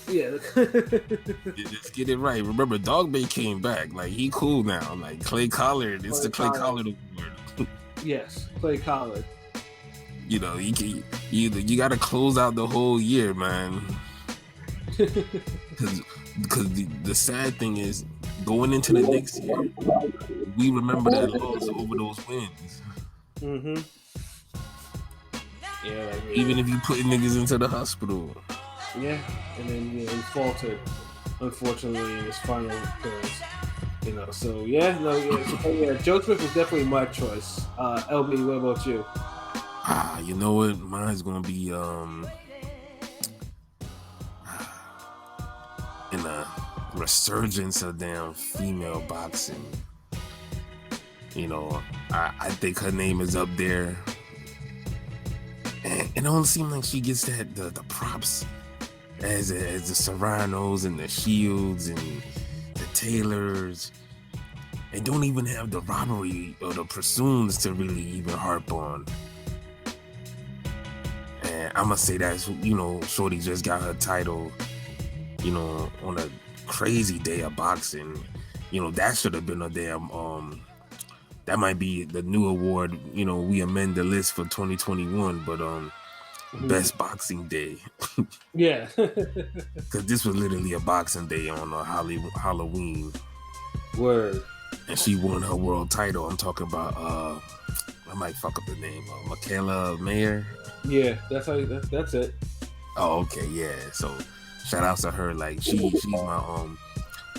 Yeah. Let's get it right. Remember, Dog Bay came back. Like, he cool now. Like, Clay Collard. It's the Clay Collard award. Yes, Clay Collard. You got to close out the whole year, man. Because the sad thing is, going into the next year, we remember that loss over those wins. Mm-hmm. Yeah. Even if you put niggas into the hospital. Yeah, and then he faltered, unfortunately, in his final appearance. So Joe Smith was definitely my choice. LB, what about you? You know what? Mine's gonna be in a resurgence of damn female boxing. I think her name is up there, and it don't seem like she gets the props as the Serranos and the Shields and the Taylors, and don't even have the robbery or the pursuits to really even harp on. And I'm gonna say that Shorty just got her title, on a crazy day of boxing. That should have been a damn that might be the new award. We amend the list for 2021, but best boxing day. Yeah. Because this was literally a boxing day on Halloween. Word. And she won her world title. I'm talking about, I might fuck up the name, Michaela Mayer. Yeah, that's it. Oh, okay, yeah. So shout out to her. Like she's my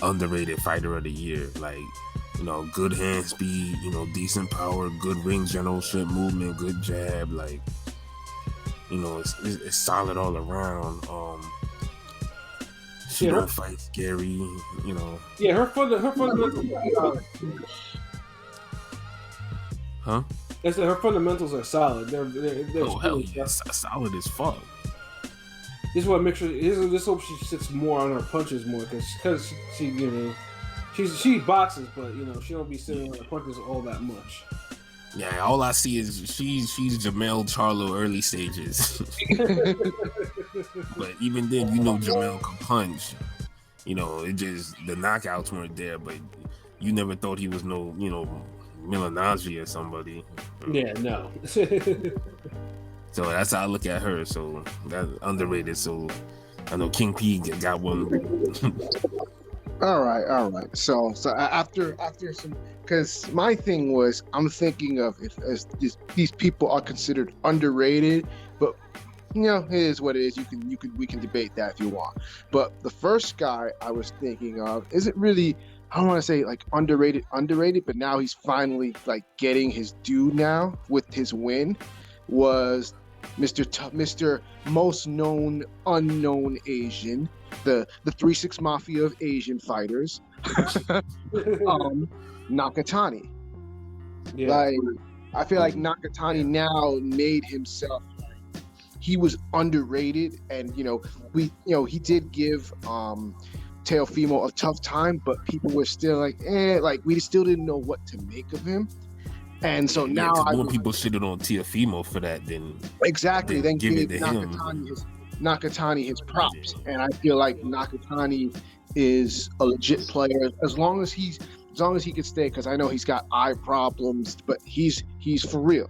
underrated fighter of the year. Like, you know, good hand speed, you know, decent power, good ring generalship movement, good jab. Like, you know, it's solid all around. She don't fight scary, you know. Yeah, her fundamentals. Huh? I said her fundamentals are solid. They're hell yeah, solid as fuck. This is what makes her. This hope she sits more on her punches more because she you know she boxes, but you know she don't be sitting on her punches all that much. Yeah, all I see is she's Jamel Charlo early stages. But even then, you know, Jamel can punch. You know, it just the knockouts weren't there, but you never thought he was no, you know, Milanaji or somebody. Yeah, no. So that's how I look at her. So that's underrated. So I know King P got one. All right. So after some, because my thing was, I'm thinking of as these people are considered underrated, but you know, it is what it is. We can debate that if you want. But the first guy I was thinking of isn't really, I don't want to say like underrated, but now he's finally like getting his due now with his win. Was Mr. most known unknown Asian, the 3-6 Mafia of Asian fighters, Nakatani. Yeah. Like, I feel like Nakatani now made himself. He was underrated, and he did give Teofimo a tough time, but people were still like, we still didn't know what to make of him. And so now more people shitted on Teofimo for that than exactly. Then give gave it to Nakatani his props, and I feel like Nakatani is a legit player as long as he can stay. Because I know he's got eye problems, but he's for real.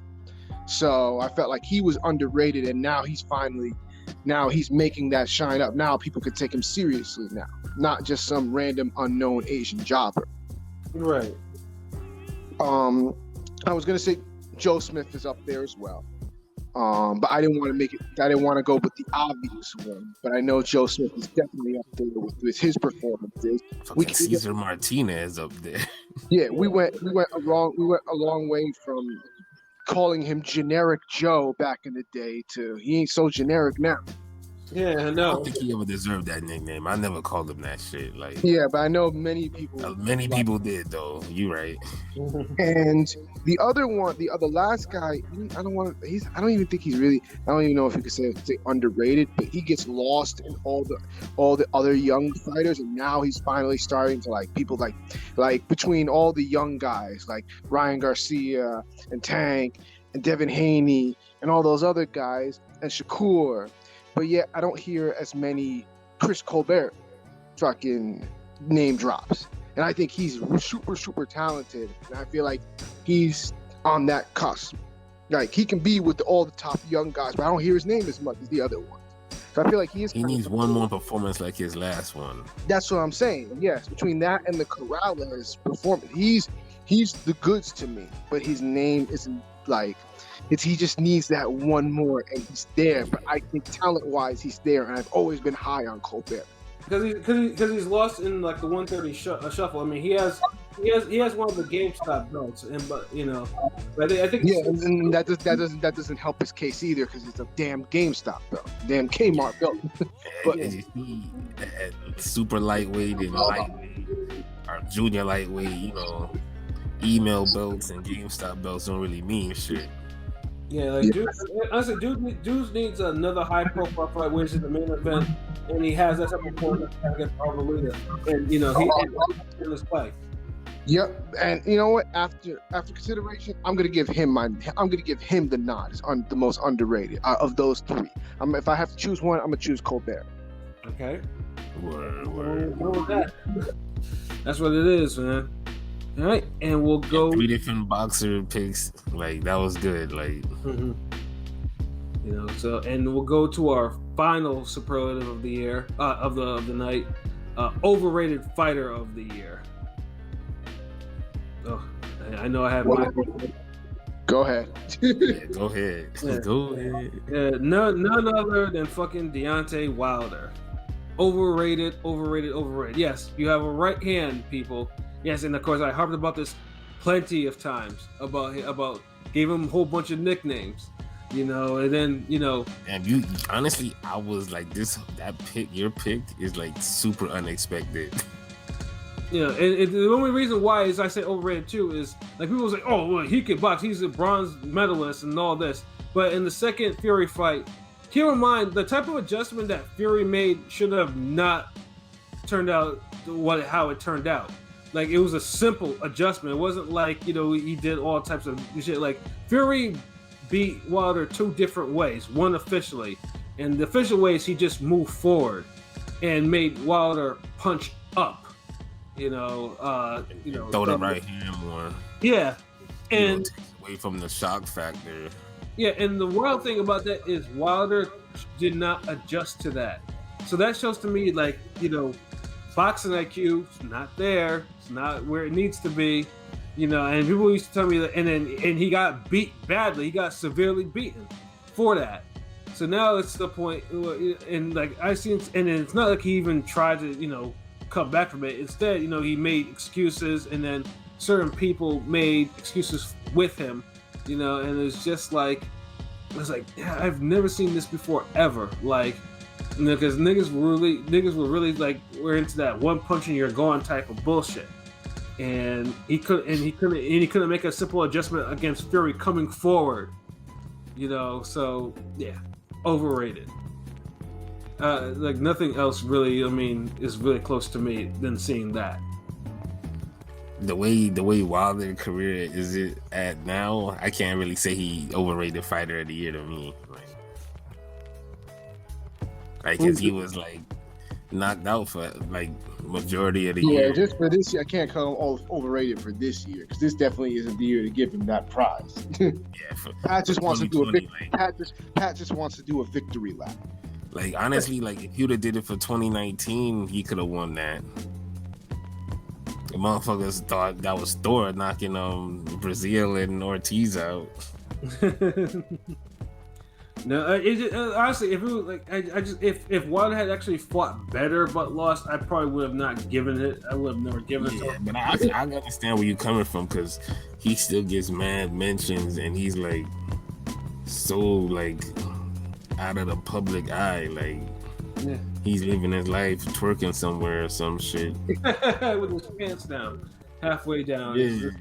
So I felt like he was underrated, and now he's making that shine up. Now people could take him seriously now, not just some random unknown Asian jobber. Right. I was gonna say Joe Smith is up there as well, but I didn't want to go with the obvious one. But I know Joe Smith is definitely up there with his performances. Cesar Martinez up there. Yeah, we went a long way from calling him generic Joe back in the day to he ain't so generic now. Yeah, I know. I don't think he ever deserved that nickname. I never called him that shit. Like, yeah, but I know many people. People did though. You right. And the last guy, I don't even think he's really. I don't even know if you could say underrated, but he gets lost in all the other young fighters, and now he's finally starting to like people like between all the young guys like Ryan Garcia and Tank and Devin Haney and all those other guys and Shakur. But yet, I don't hear as many Chris Colbert fucking name drops. And I think he's super, super talented. And I feel like he's on that cusp. Like, he can be with all the top young guys, but I don't hear his name as much as the other ones. So I feel like he needs one more performance like his last one. That's what I'm saying. Yes, between that and the Corrales performance, he's the goods to me. But his name isn't like... he just needs that one more, and he's there. But I think talent-wise, he's there, and I've always been high on Colbert because he's lost in like the 130 shuffle. I mean, he has one of the GameStop belts, but I think and that doesn't help his case either because it's a damn GameStop belt, damn Kmart belt. But super lightweight and lightweight or junior lightweight, email belts and GameStop belts don't really mean shit. Yeah, like dude needs another high-profile fight, which is the main event, and he has that type of performance against Overrated, and he in his play. Yep, and you know what? After consideration, I'm gonna give him the nod as the most underrated of those three. If I have to choose one, I'm gonna choose Colbert. Okay. Word. Go with that. That's what it is, man. All right, and we'll go 3 different boxer picks. Like that was good. Like, So, and we'll go to our final superlative of the year, of the night, overrated fighter of the year. Oh, I know I have my. Go ahead. Yeah, go ahead. Yeah. Go ahead. None other than fucking Deontay Wilder. Overrated. Yes, you have a right hand, people. Yes, and of course I harped about this plenty of times about gave him a whole bunch of nicknames, and then And you honestly, I was like your pick is like super unexpected. and the only reason why is I say overrated too is like people say, oh, well, he can box, he's a bronze medalist and all this, but in the second Fury fight, keep in mind the type of adjustment that Fury made should have not turned out how it turned out. Like, it was a simple adjustment. It wasn't like he did all types of shit. Like, Fury beat Wilder two different ways. One officially, and the official way is he just moved forward and made Wilder punch up. Throw the right hand more. Yeah, and takes away from the shock factor. Yeah, and the wild thing about that is Wilder did not adjust to that. So that shows to me, like, boxing IQ is not there. It's not where it needs to be. And people used to tell me that, and he got beat badly. He got severely beaten for that. So now it's the point, and like I seen, and it's not like he even tried to, come back from it. Instead, he made excuses, and then certain people made excuses with him. And it's just like, yeah, I've never seen this before ever. Like, because niggas were really like, we're into that one punch and you're gone type of bullshit. And he couldn't make a simple adjustment against Fury coming forward. So yeah, overrated. Like nothing else really, is really close to me than seeing that. The way Wilder's career is it at now, I can't really say he overrated fighter of the year to me. Like, cause he was like knocked out for like majority of the year. Yeah, just for this year, I can't call him overrated for this year because this definitely isn't the year to give him that prize. Pat just wants to do Pat just wants to do a victory lap. Like, honestly, like if you'd have did it for 2019, he could have won that. The motherfuckers thought that was Thor knocking Brazil and Ortiz out. No, honestly, if it was like, if Wilder had actually fought better but lost, I probably would have not given it. I would have never given it to him. But I understand where you're coming from because he still gets mad mentions and he's like so like out of the public eye, like. Yeah. He's living his life twerking somewhere or some shit. With his pants down, halfway down. Yeah,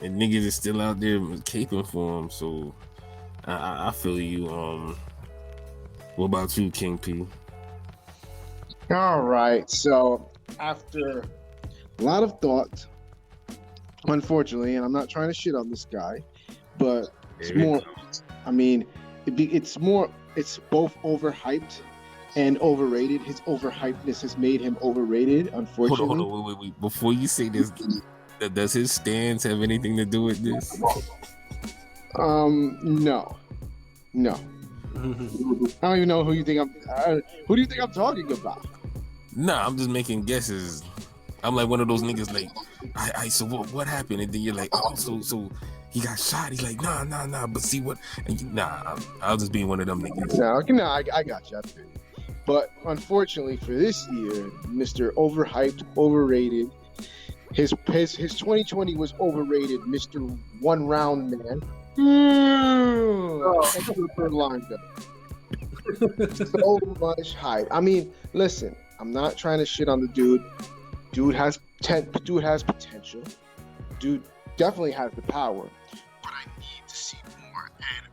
and niggas is still out there caping for him, so I feel you. What about you, King P? All right, so after a lot of thought, unfortunately, and I'm not trying to shit on this guy, but it's more, it's both overhyped and overrated. His overhypedness has made him overrated, unfortunately. Hold on, wait. Before you say this, does his stance have anything to do with this? No. I don't even know who do you think I'm talking about? Nah, I'm just making guesses. I'm like one of those niggas like, so what happened? And then you're like, oh, so he got shot. He's like, nah, but see what? And I'll just be one of them niggas. No, I got you. I feel you. But unfortunately for this year, Mr. Overhyped, overrated. His 2020 was overrated, Mr. One Round Man. So much hype. Listen, I'm not trying to shit on the dude. Dude has potential. Dude definitely has the power. But I need to see more. And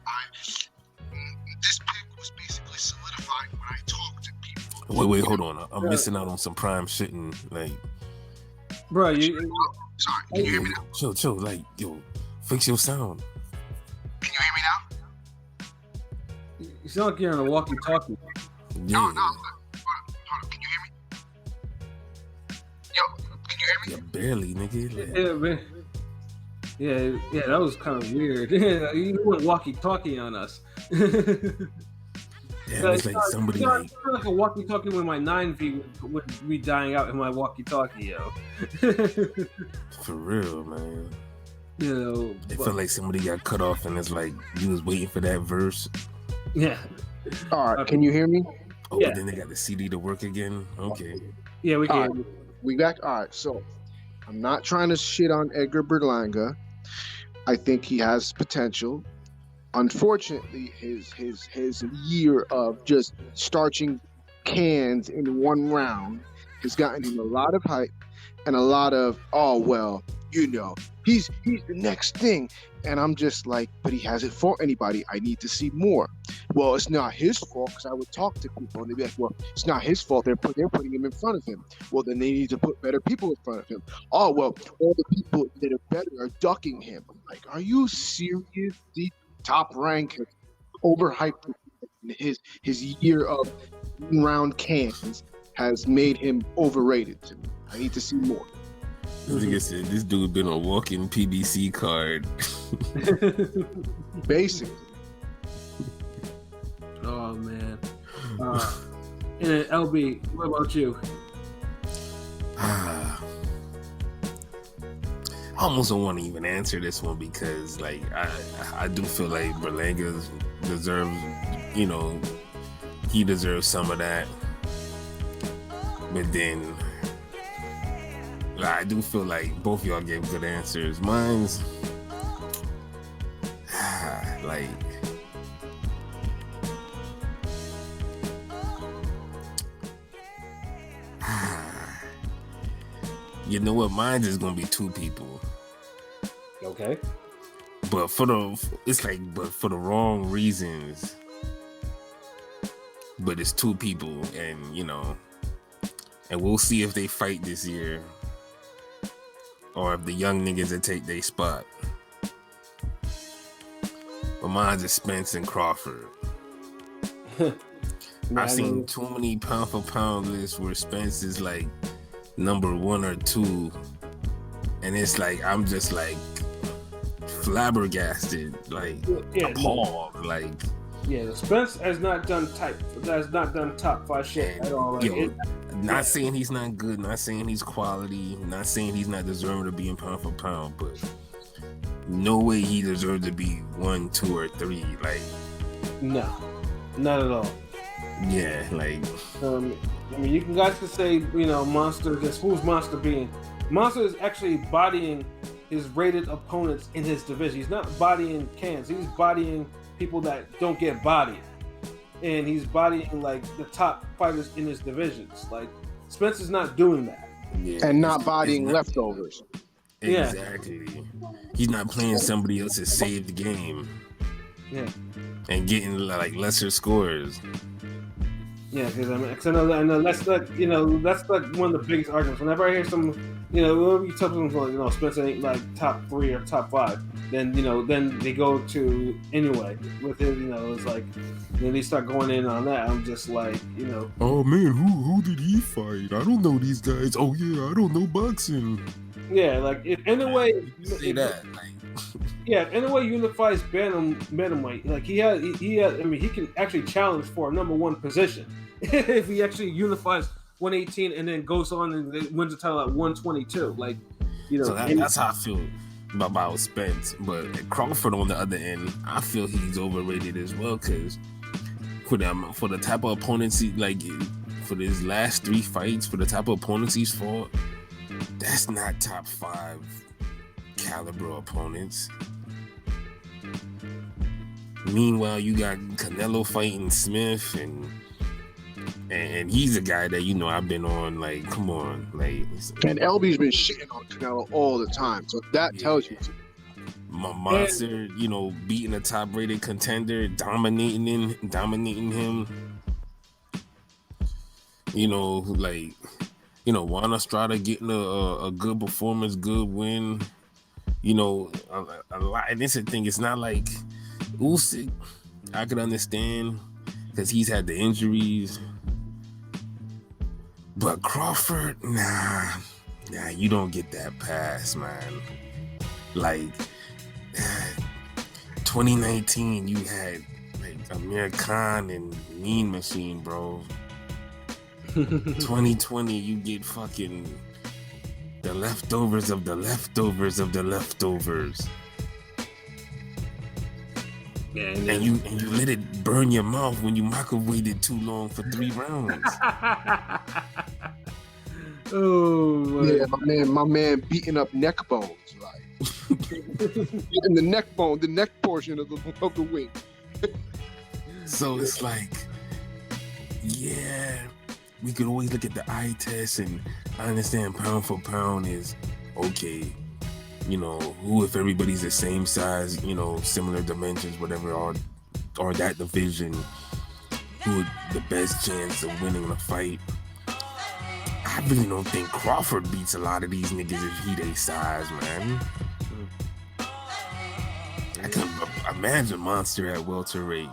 this pick was basically solidified when I talked to people. Wait, hold on. I'm missing out on some prime shitting. Like, bro, sorry, can you hear me now? Chill. Like, yo, fix your sound. Can you hear me now? You sound like you're on a walkie-talkie. Yeah. No. Hold on. Can you hear me? Yo, can you hear me? Yeah, barely, nigga. Like, yeah, man. Yeah, that was kind of weird. You went walkie-talkie on us. Damn, it's like somebody like like a walkie-talkie when my 9V would be dying out in my walkie-talkie, yo. for real, man. You know, It felt like somebody got cut off, and it's like you was waiting for that verse. yeah. All right, can you hear me? Oh, Yeah. but then they got the CD to work again. Okay. Yeah, we All can. right, we back. All right, so I'm not trying to shit on Edgar Berlanga. I think he has potential. Unfortunately, his year of just starching cans in one round has gotten him a lot of hype and a lot of, oh well, you know, he's the next thing. And I'm just like, but he hasn't fought anybody. I need to see more. Well, it's not his fault, because I would talk to people and they'd be like, well, it's not his fault. They're putting him in front of him. Well, then they need to put better people in front of him. Oh, well, all the people that are better are ducking him. I'm like, are you serious? The Top Rank has overhyped his year of round cans has made him overrated to me. I need to see more. This nigga said this dude been a walking PBC card. Basically. Oh man. And then LB, what about you? I almost don't want to even answer this one because, like, I do feel like Berlanga deserves, you know, he deserves some of that. But then, I do feel like both y'all gave good answers. Mine's, like, you know what? Mine's is gonna be two people. Okay. But for the wrong reasons. But it's two people, and you know, and we'll see if they fight this year, or if the young niggas that take their spot. But mine's is Spence and Crawford. I've seen too many pound for pound lists where Spence is like number 1 or 2, and it's like I'm just like flabbergasted, like appalled, like. Yeah, Spence has not done top 5 shit at all. Like, not saying he's not good, not saying he's quality, not saying he's not deserving to be in pound for pound, but no way he deserves to be 1, 2, or 3. Like, no, not at all. Yeah, like. I mean, you guys can say, you know, Monster. Just who's Monster being? Monster is actually bodying his rated opponents in his division. He's not bodying cans. He's bodying people that don't get bodied, and he's bodying like the top fighters in his divisions. Like Spence is not doing that, and not bodying leftovers. Exactly. Yeah. He's not playing somebody else's saved game. Yeah. And getting like lesser scores. Yeah, because I know that's like, you know, that's like one of the biggest arguments. Whenever I hear some, you know, whenever you tell someone like, you know, Spencer ain't like top 3 or top 5, then, you know, then they go to anyway with it, you know, it's like, then they start going in on that. I'm just like, you know, oh man, who did he fight? I don't know these guys. Oh yeah, I don't know boxing. Yeah, like if in a way, say that. Like, yeah, in a way unifies bantamweight. Like he has, I mean, he can actually challenge for a number 1 position if he actually unifies 118 and then goes on and wins the title at 122. Like, you know, so that's how I feel about Spence. But Crawford on the other end, I feel he's overrated as well, because for the type of opponents he, like, for his last 3 fights, for the type of opponents he's fought, that's not top 5 caliber opponents. Meanwhile, you got Canelo fighting Smith, and he's a guy that, you know, I've been on, like, come on, like. And LB's been shitting on Canelo all the time, so that tells you. Monster, you know, beating a top-rated contender, dominating him. You know, like, you know, Juan Estrada getting a good performance, good win. You know, a lot. And this is the thing, it's not like Usyk, I could understand because he's had the injuries. But Crawford, nah, you don't get that pass, man. Like, 2019, you had like Amir Khan and Mean Machine, bro. 2020, you get fucking the leftovers of the leftovers of the leftovers. Yeah, and you let it burn your mouth when you microwaved it too long for 3 rounds. Oh yeah, my man beating up neck bones, like and the neck portion of the wing. So it's like, yeah, we could always look at the eye test, and I understand pound for pound is okay. You know, who if everybody's the same size, you know, similar dimensions, whatever, or that division, who the best chance of winning the fight? I really don't think Crawford beats a lot of these niggas if he they size, man. I can imagine Monster at welterweight.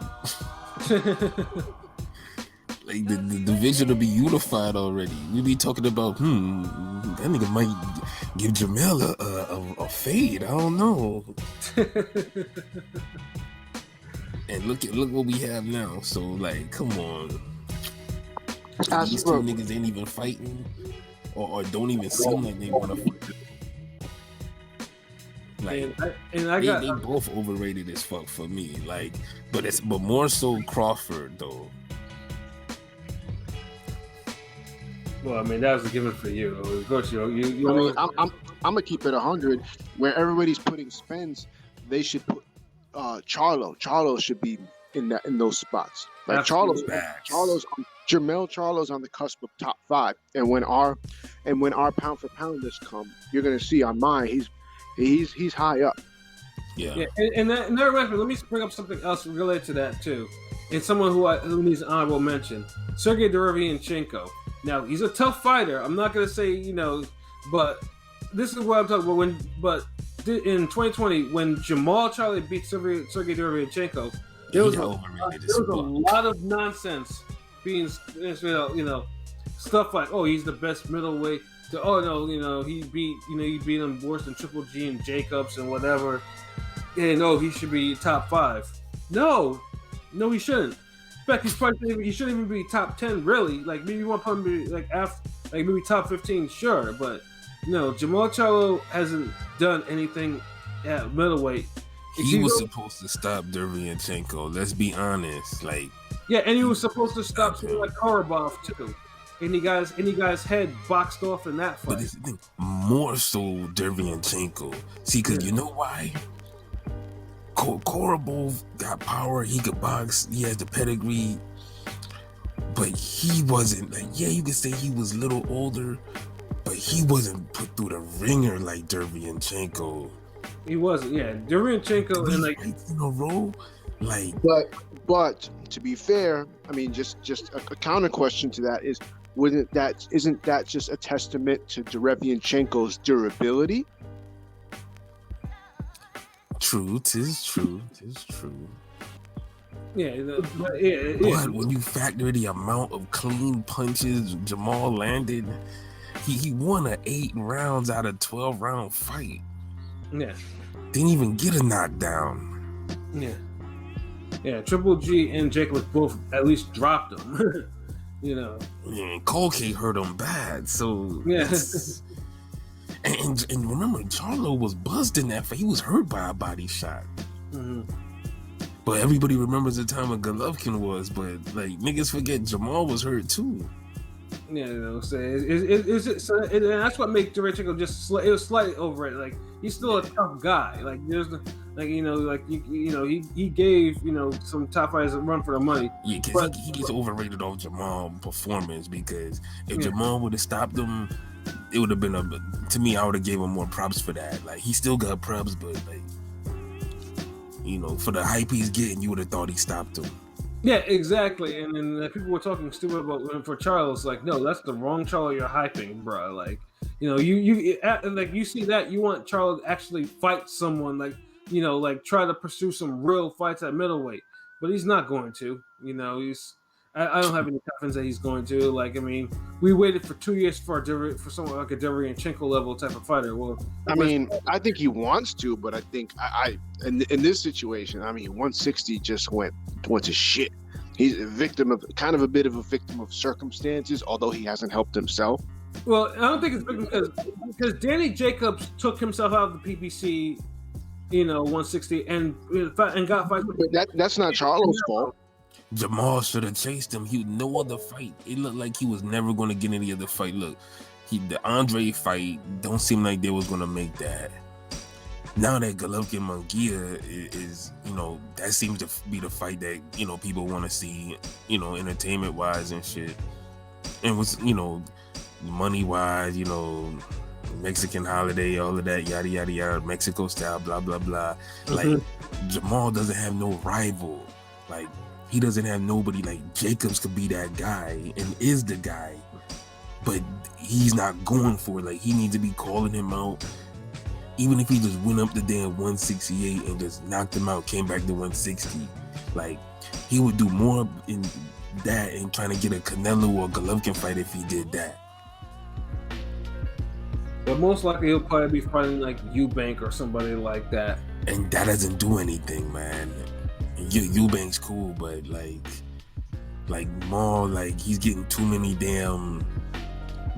Like the division will be unified already. We be talking about, that nigga might give Jamel a fade. I don't know. And look what we have now. So like, come on. These two niggas ain't even fighting, or don't even seem like they want to fight. Like, they both overrated as fuck for me. Like, but more so Crawford though. Well, I mean, that was a given for you. Of course, you. I mean, I'm gonna keep it 100. Where everybody's putting Spence, they should put Charlo. Charlo should be in those spots. Like Charlo's Jamel Charlo's on the cusp of top 5. And when our pound for pound list come, you're gonna see on mine he's high up. Yeah. And that reminds me. Let me bring up something else related to that too. And someone who needs an honorable mention, Sergey Derovianchenko. Now, he's a tough fighter. I'm not going to say, but this is what I'm talking about. In 2020, when Jamal Charlie beat Sergey Derovianchenko, there was a lot of nonsense being, stuff like, oh, he's the best middleweight. He beat him worse than Triple G and Jacobs and whatever. And he should be top 5. No, he shouldn't. In fact, he shouldn't even be top 10, really. Like, maybe you want to put him maybe top 15, sure. But, Jamal Charlo hasn't done anything at middleweight. He was supposed to stop Derovianchenko. Let's be honest. Like, yeah, and he was supposed to stop someone like Korobov, too. And he got his head boxed off in that fight. But it's the thing, more so Derovianchenko. See, because you know why? Korobov got power, he could box, he has the pedigree, but he wasn't you could say he was a little older, but he wasn't put through the ringer like Derovianchenko. He wasn't, Derovianchenko and in a row, But to be fair, I mean, just a counter question to that is, isn't that just a testament to Derovianchenko's durability? True, tis true. Yeah, but when you factor the amount of clean punches Jamal landed, he won an 8 rounds out of 12 round fight. Yeah. Didn't even get a knockdown. Yeah. Yeah, Triple G and Jacobs both at least dropped him. Yeah, and Colgate hurt him bad, so yeah. And remember, Charlo was buzzed in that fight. He was hurt by a body shot. Mm-hmm. But everybody remembers the time when Golovkin was. But niggas forget Jamal was hurt too. Yeah, and that's what makes Derovianchenko just it was slightly over it. Like, he's still a tough guy. Like, there's he gave some top fighters a run for the money. Yeah, because he gets overrated on Jamal's performance, because if Jamal would have stopped him, it would have been to me, I would have gave him more props for that. Like, he still got props, but for the hype he's getting, you would have thought he stopped him. Yeah, exactly. And then people were talking stupid about for Charles. Like, no, that's the wrong Charles you're hyping, bro. Like, you see that, you want Charles to actually fight someone, try to pursue some real fights at middleweight, but he's not going to. I don't have any confidence that he's going to. Like, I mean, we waited for 2 years for someone like a Derovianchenko level type of fighter. Well, I mean, I think he wants to, but I think in this situation, I mean, 160 just went to shit. He's a victim of kind of a bit of a victim of circumstances, although he hasn't helped himself. Well, I don't think it's because Danny Jacobs took himself out of the PBC, 160 and got fights. But that's not Charlo's fault. Jamal should have chased him. He no other fight. It looked like he was never going to get any other fight. Look, the Andre fight don't seem like they was going to make that. Now that Golovkin Munguia is, that seems to be the fight that, people want to see, entertainment wise and shit. And was, money wise, Mexican holiday, all of that, yada, yada, yada, Mexico style, blah, blah, blah. Like, Jamal doesn't have no rival. Like, he doesn't have nobody. Like, Jacobs could be that guy and is the guy, but he's not going for it. Like, he needs to be calling him out. Even if he just went up the damn 168 and just knocked him out, came back to 160, like, he would do more in that and trying to get a Canelo or Golovkin fight if he did that. But most likely he'll probably be fighting like Eubank or somebody like that. And that doesn't do anything, man. Eubank's cool, but like more like he's getting too many damn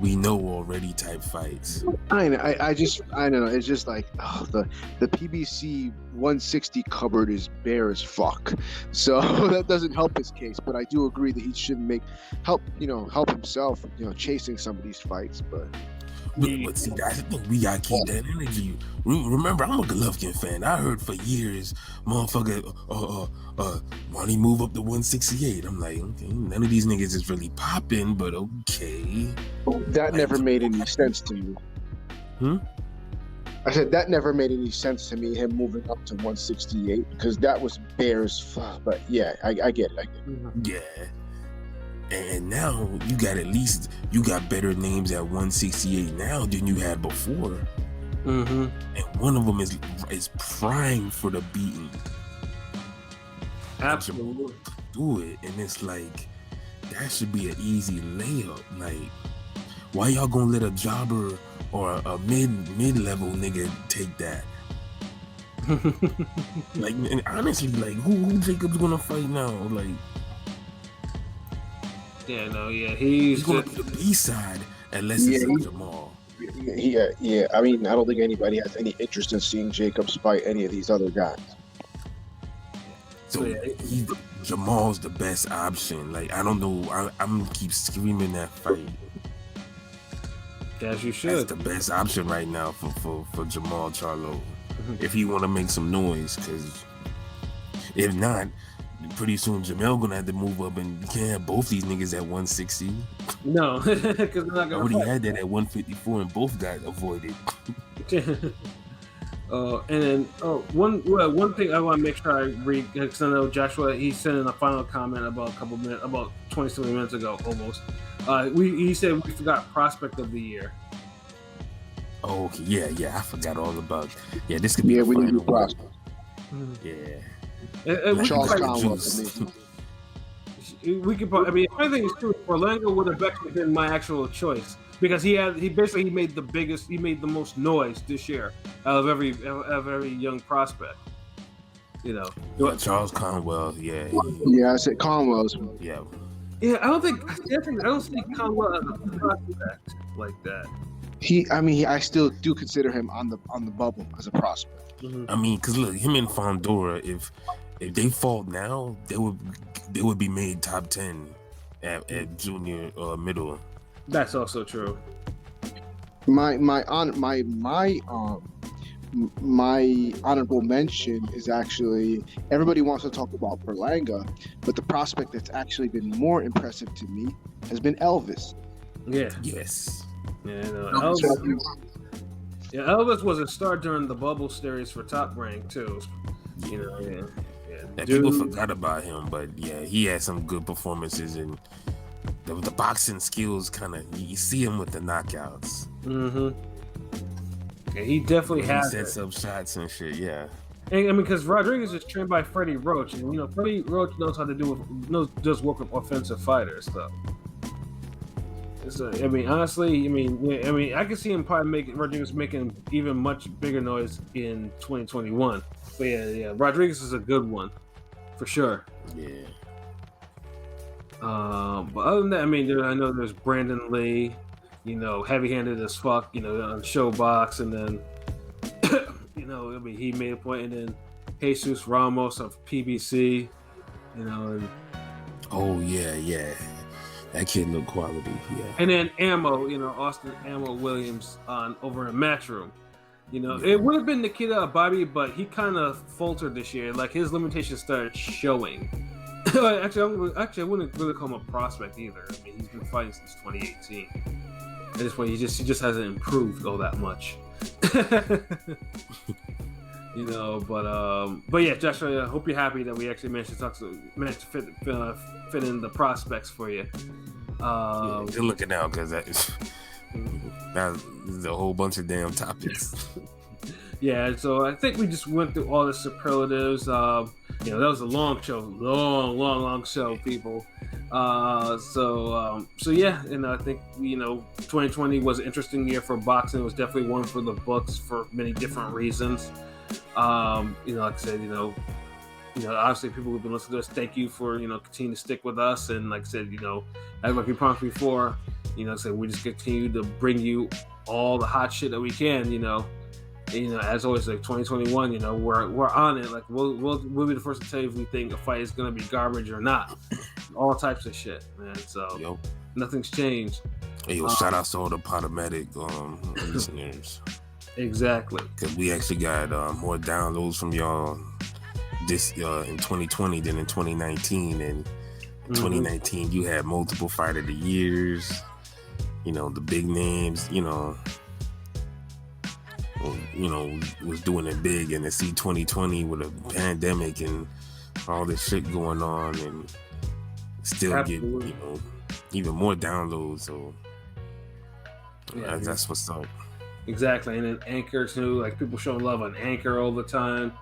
we know already type fights. I don't know. It's just like the PBC 160 cupboard is bare as fuck. So that doesn't help his case. But I do agree that he shouldn't help himself, chasing some of these fights. But see, I think we gotta keep that energy. Remember, I'm a Golovkin fan. I heard for years, motherfucker, why don't he move up to 168? I'm like, okay, none of these niggas is really popping, but okay. That never made any sense to me. I said that never made any sense to me, him moving up to 168, because that was bare as fuck. But yeah, I get it. Yeah. And now you got better names at 168 now than you had before. And one of them is prime for the beating. Absolutely. Do it, and it's like that should be an easy layup. Like, why y'all gonna let a jobber or a mid-level nigga take that? Like, and honestly, like, who Jacob's gonna fight now? Like, he's gonna be the B-side unless it's Jamal. Yeah. I mean, I don't think anybody has any interest in seeing Jacobs fight any of these other guys. So Jamal's the best option. Like, I don't know. I'm gonna keep screaming that fight. As you should. That's the best option right now for Jamal Charlo. If he want to make some noise, because if not, pretty soon Jamel gonna have to move up, and you can't have both these niggas at 160. No, because they're not gonna. I already had that at 154, and both got avoided. And then one thing I want to make sure I read, because I know Joshua, he sent in a final comment about 20-something minutes ago almost. He said we forgot prospect of the year. Oh, okay. Yeah, I forgot all about. Yeah, this could be we need final prospect. Yeah. Charles Conwell. We could. I mean, the thing is true. Orlando would have actually been my actual choice, because he made the most noise this year out of every young prospect. Charles Conwell. Yeah. Yeah, I said Conwell's. Yeah. Yeah, I don't see Conwell as a prospect like that. I still do consider him on the bubble as a prospect. I mean, because look, him and Fondora, if they fall now, they would be made top 10 at junior or middle. That's also true. My honorable mention is actually, everybody wants to talk about Berlanga, but the prospect that's actually been more impressive to me has been Elvis. Yeah. Yes. Yeah, Elvis was a star during the bubble series for Top Rank too. People forgot about him, but yeah, he had some good performances, and the boxing skills kind of, you see him with the knockouts. Yeah, he definitely has. He sets up shots and shit. Yeah. And I mean, because Rodriguez is trained by Freddie Roach, and Freddie Roach knows how to does work with offensive fighters. So, I mean, honestly, I can see him probably Rodriguez making even much bigger noise in 2021. But yeah, Rodriguez is a good one for sure. Yeah. But other than that, I mean, I know there's Brandon Lee, heavy-handed as fuck, on Showbox, and then. He made a point, and then Jesus Ramos of PBC, and Oh yeah, that kid look quality, yeah. And then Ammo, Austin Ammo Williams over in Matchroom. It would have been Nikita Bobby, but he kind of faltered this year. Like his limitations started showing. Actually, I wouldn't really call him a prospect either. I mean, he's been fighting since 2018. At this point, he just hasn't improved all that much. But yeah, Joshua, I hope you're happy that we actually managed to fit in the prospects for you. Good looking out, because that's a whole bunch of damn topics. Yeah, so I think we just went through all the superlatives. That was a long show, long show, people. So yeah, and I think 2020 was an interesting year for boxing. It was definitely one for the books for many different reasons. Like I said, obviously people who've been listening to us, thank you for continuing to stick with us. And like I said, like we promised before, so we just continue to bring you all the hot shit that we can. As always, like 2021, we're on it. Like we'll be the first to tell you if we think a fight is gonna be garbage or not. All types of shit, man. So nothing's changed. Hey, shout out to all the Podomatic listeners. Exactly. Because we actually got more downloads from y'all this in 2020 than in 2019. And in 2019, you had multiple Fight of the Years. The big names. Was doing it big, and to see 2020 with a pandemic and all this shit going on, and still Absolutely. Get even more downloads. So that's what's up. Exactly, and then Anchor too. Like people showing love on Anchor all the time.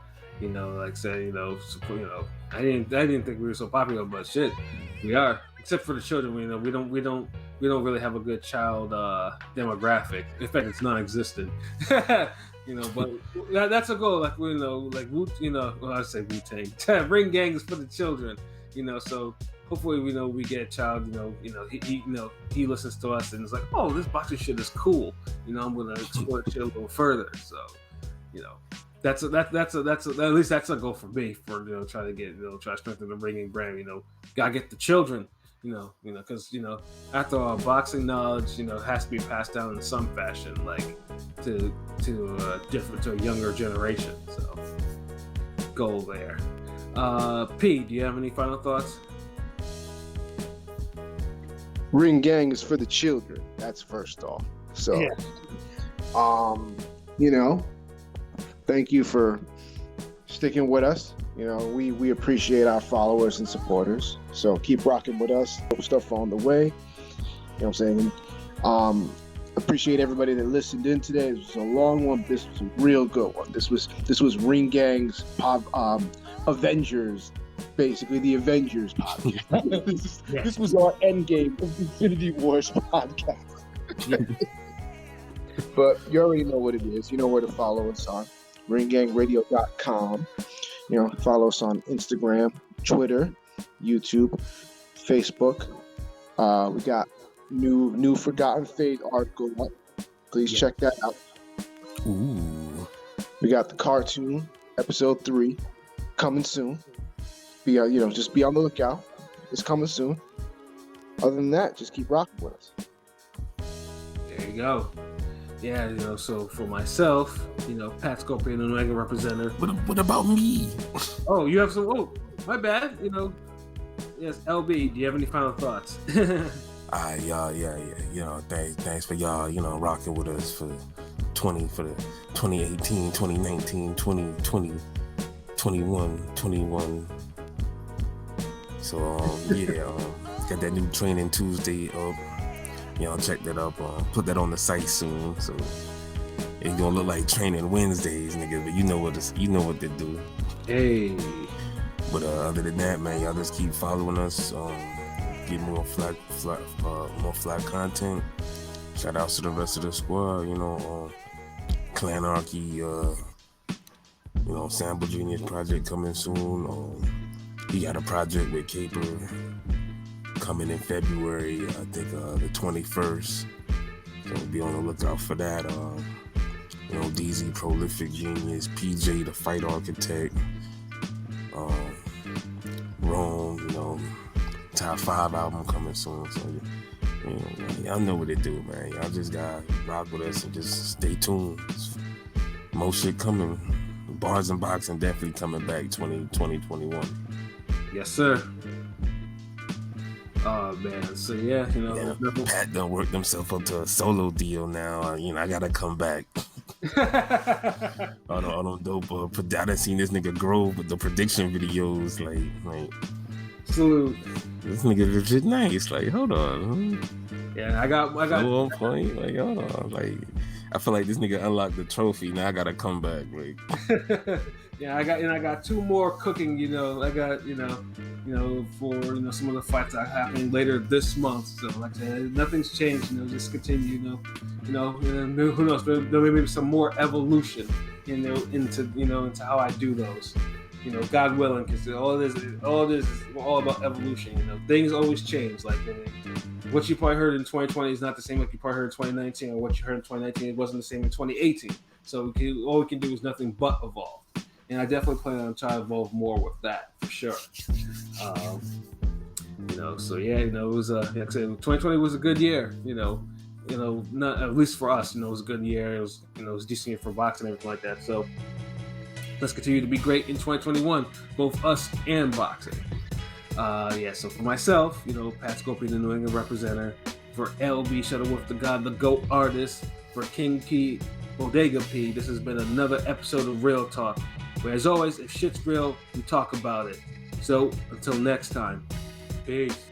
Like say, I didn't think we were so popular, but shit, we are. Except for the children, we don't really have a good child demographic. In fact, it's non-existent. But that's a goal. Like I say Wu-Tang. Ring Gang is for the children. So hopefully we get a child. He listens to us and is like, oh, this boxing shit is cool. I'm gonna explore shit a little further. So, that's at least that's a goal for me for try to strengthen the ringing brand. Gotta get the children. Because after all, boxing knowledge, has to be passed down in some fashion, like to a younger generation. So, goal there. P, do you have any final thoughts? Ring Gang is for the children. That's first off. So, thank you for sticking with us. We appreciate our followers and supporters. So keep rocking with us. Stuff on the way. What I'm saying? Appreciate everybody that listened in today. This was a long one. This was a real good one. This was Ring Gang's Avengers, basically the Avengers podcast. This was our Endgame of Infinity Wars podcast. But you already know what it is. You know where to follow us on ringgangradio.com. Follow us on Instagram, Twitter, YouTube, Facebook. We got new Forgotten Fate article up. Please check that out. Ooh. We got the cartoon, episode 3, coming soon. Just be on the lookout. It's coming soon. Other than that, just keep rocking with us. There you go. Yeah, so for myself, Pat Scorpion and Omega representative. What about me? Oh, you have some. Oh, my bad. Yes, LB. Do you have any final thoughts? Yeah. Thanks for y'all, rocking with us for the 2018, 2019, 2020, 21. So got that new Training Tuesday up. Check that up. Put that on the site soon. So it's gonna look like training Wednesdays, nigga. But you know what to do. Hey. But other than that, man, y'all just keep following us. Get more flat content. Shout outs to the rest of the squad. You know, Clanarchy. Sample Genius project coming soon. He got a project with Caper coming in February. I think the 21st. So be on the lookout for that. DZ Prolific Genius, PJ the Fight Architect, Rome, Top 5 album coming soon. So y'all know what it do, man. Y'all just gotta rock with us and just stay tuned. More shit coming. Bars and Boxing definitely coming back 2021. Yes, sir. Oh man, so yeah, Pat done worked himself up to a solo deal now. I gotta come back. all them dope. I done seen this nigga grow with the prediction videos. Like, salute. This nigga legit nice. Like, hold on. Yeah, I got. So on point. Like, hold on. Like, I feel like this nigga unlocked the trophy. Now I gotta come back. Like, yeah, I got 2 more cooking. I got for some of the fights that are happening later this month. So like I said, nothing's changed. Just continue. Who knows? There may be some more evolution. Into how I do those. God willing, because all this is all about evolution. Things always change. Like what you probably heard in 2020 is not the same like you probably heard in 2019, or what you heard in 2019 it wasn't the same in 2018. So all we can do is nothing but evolve. And I definitely plan on trying to evolve more with that for sure. So yeah, it was like I said, 2020 was a good year. Not at least for us. It was a good year. It was it was a decent year for boxing and everything like that. So let's continue to be great in 2021, both us and boxing. So for myself, Pat Scorpion, the New England representative, for LB Shuttleworth, the God, the GOAT artist, for King P, Bodega P, this has been another episode of Real Talk, where as always, if shit's real, we talk about it. So until next time, peace.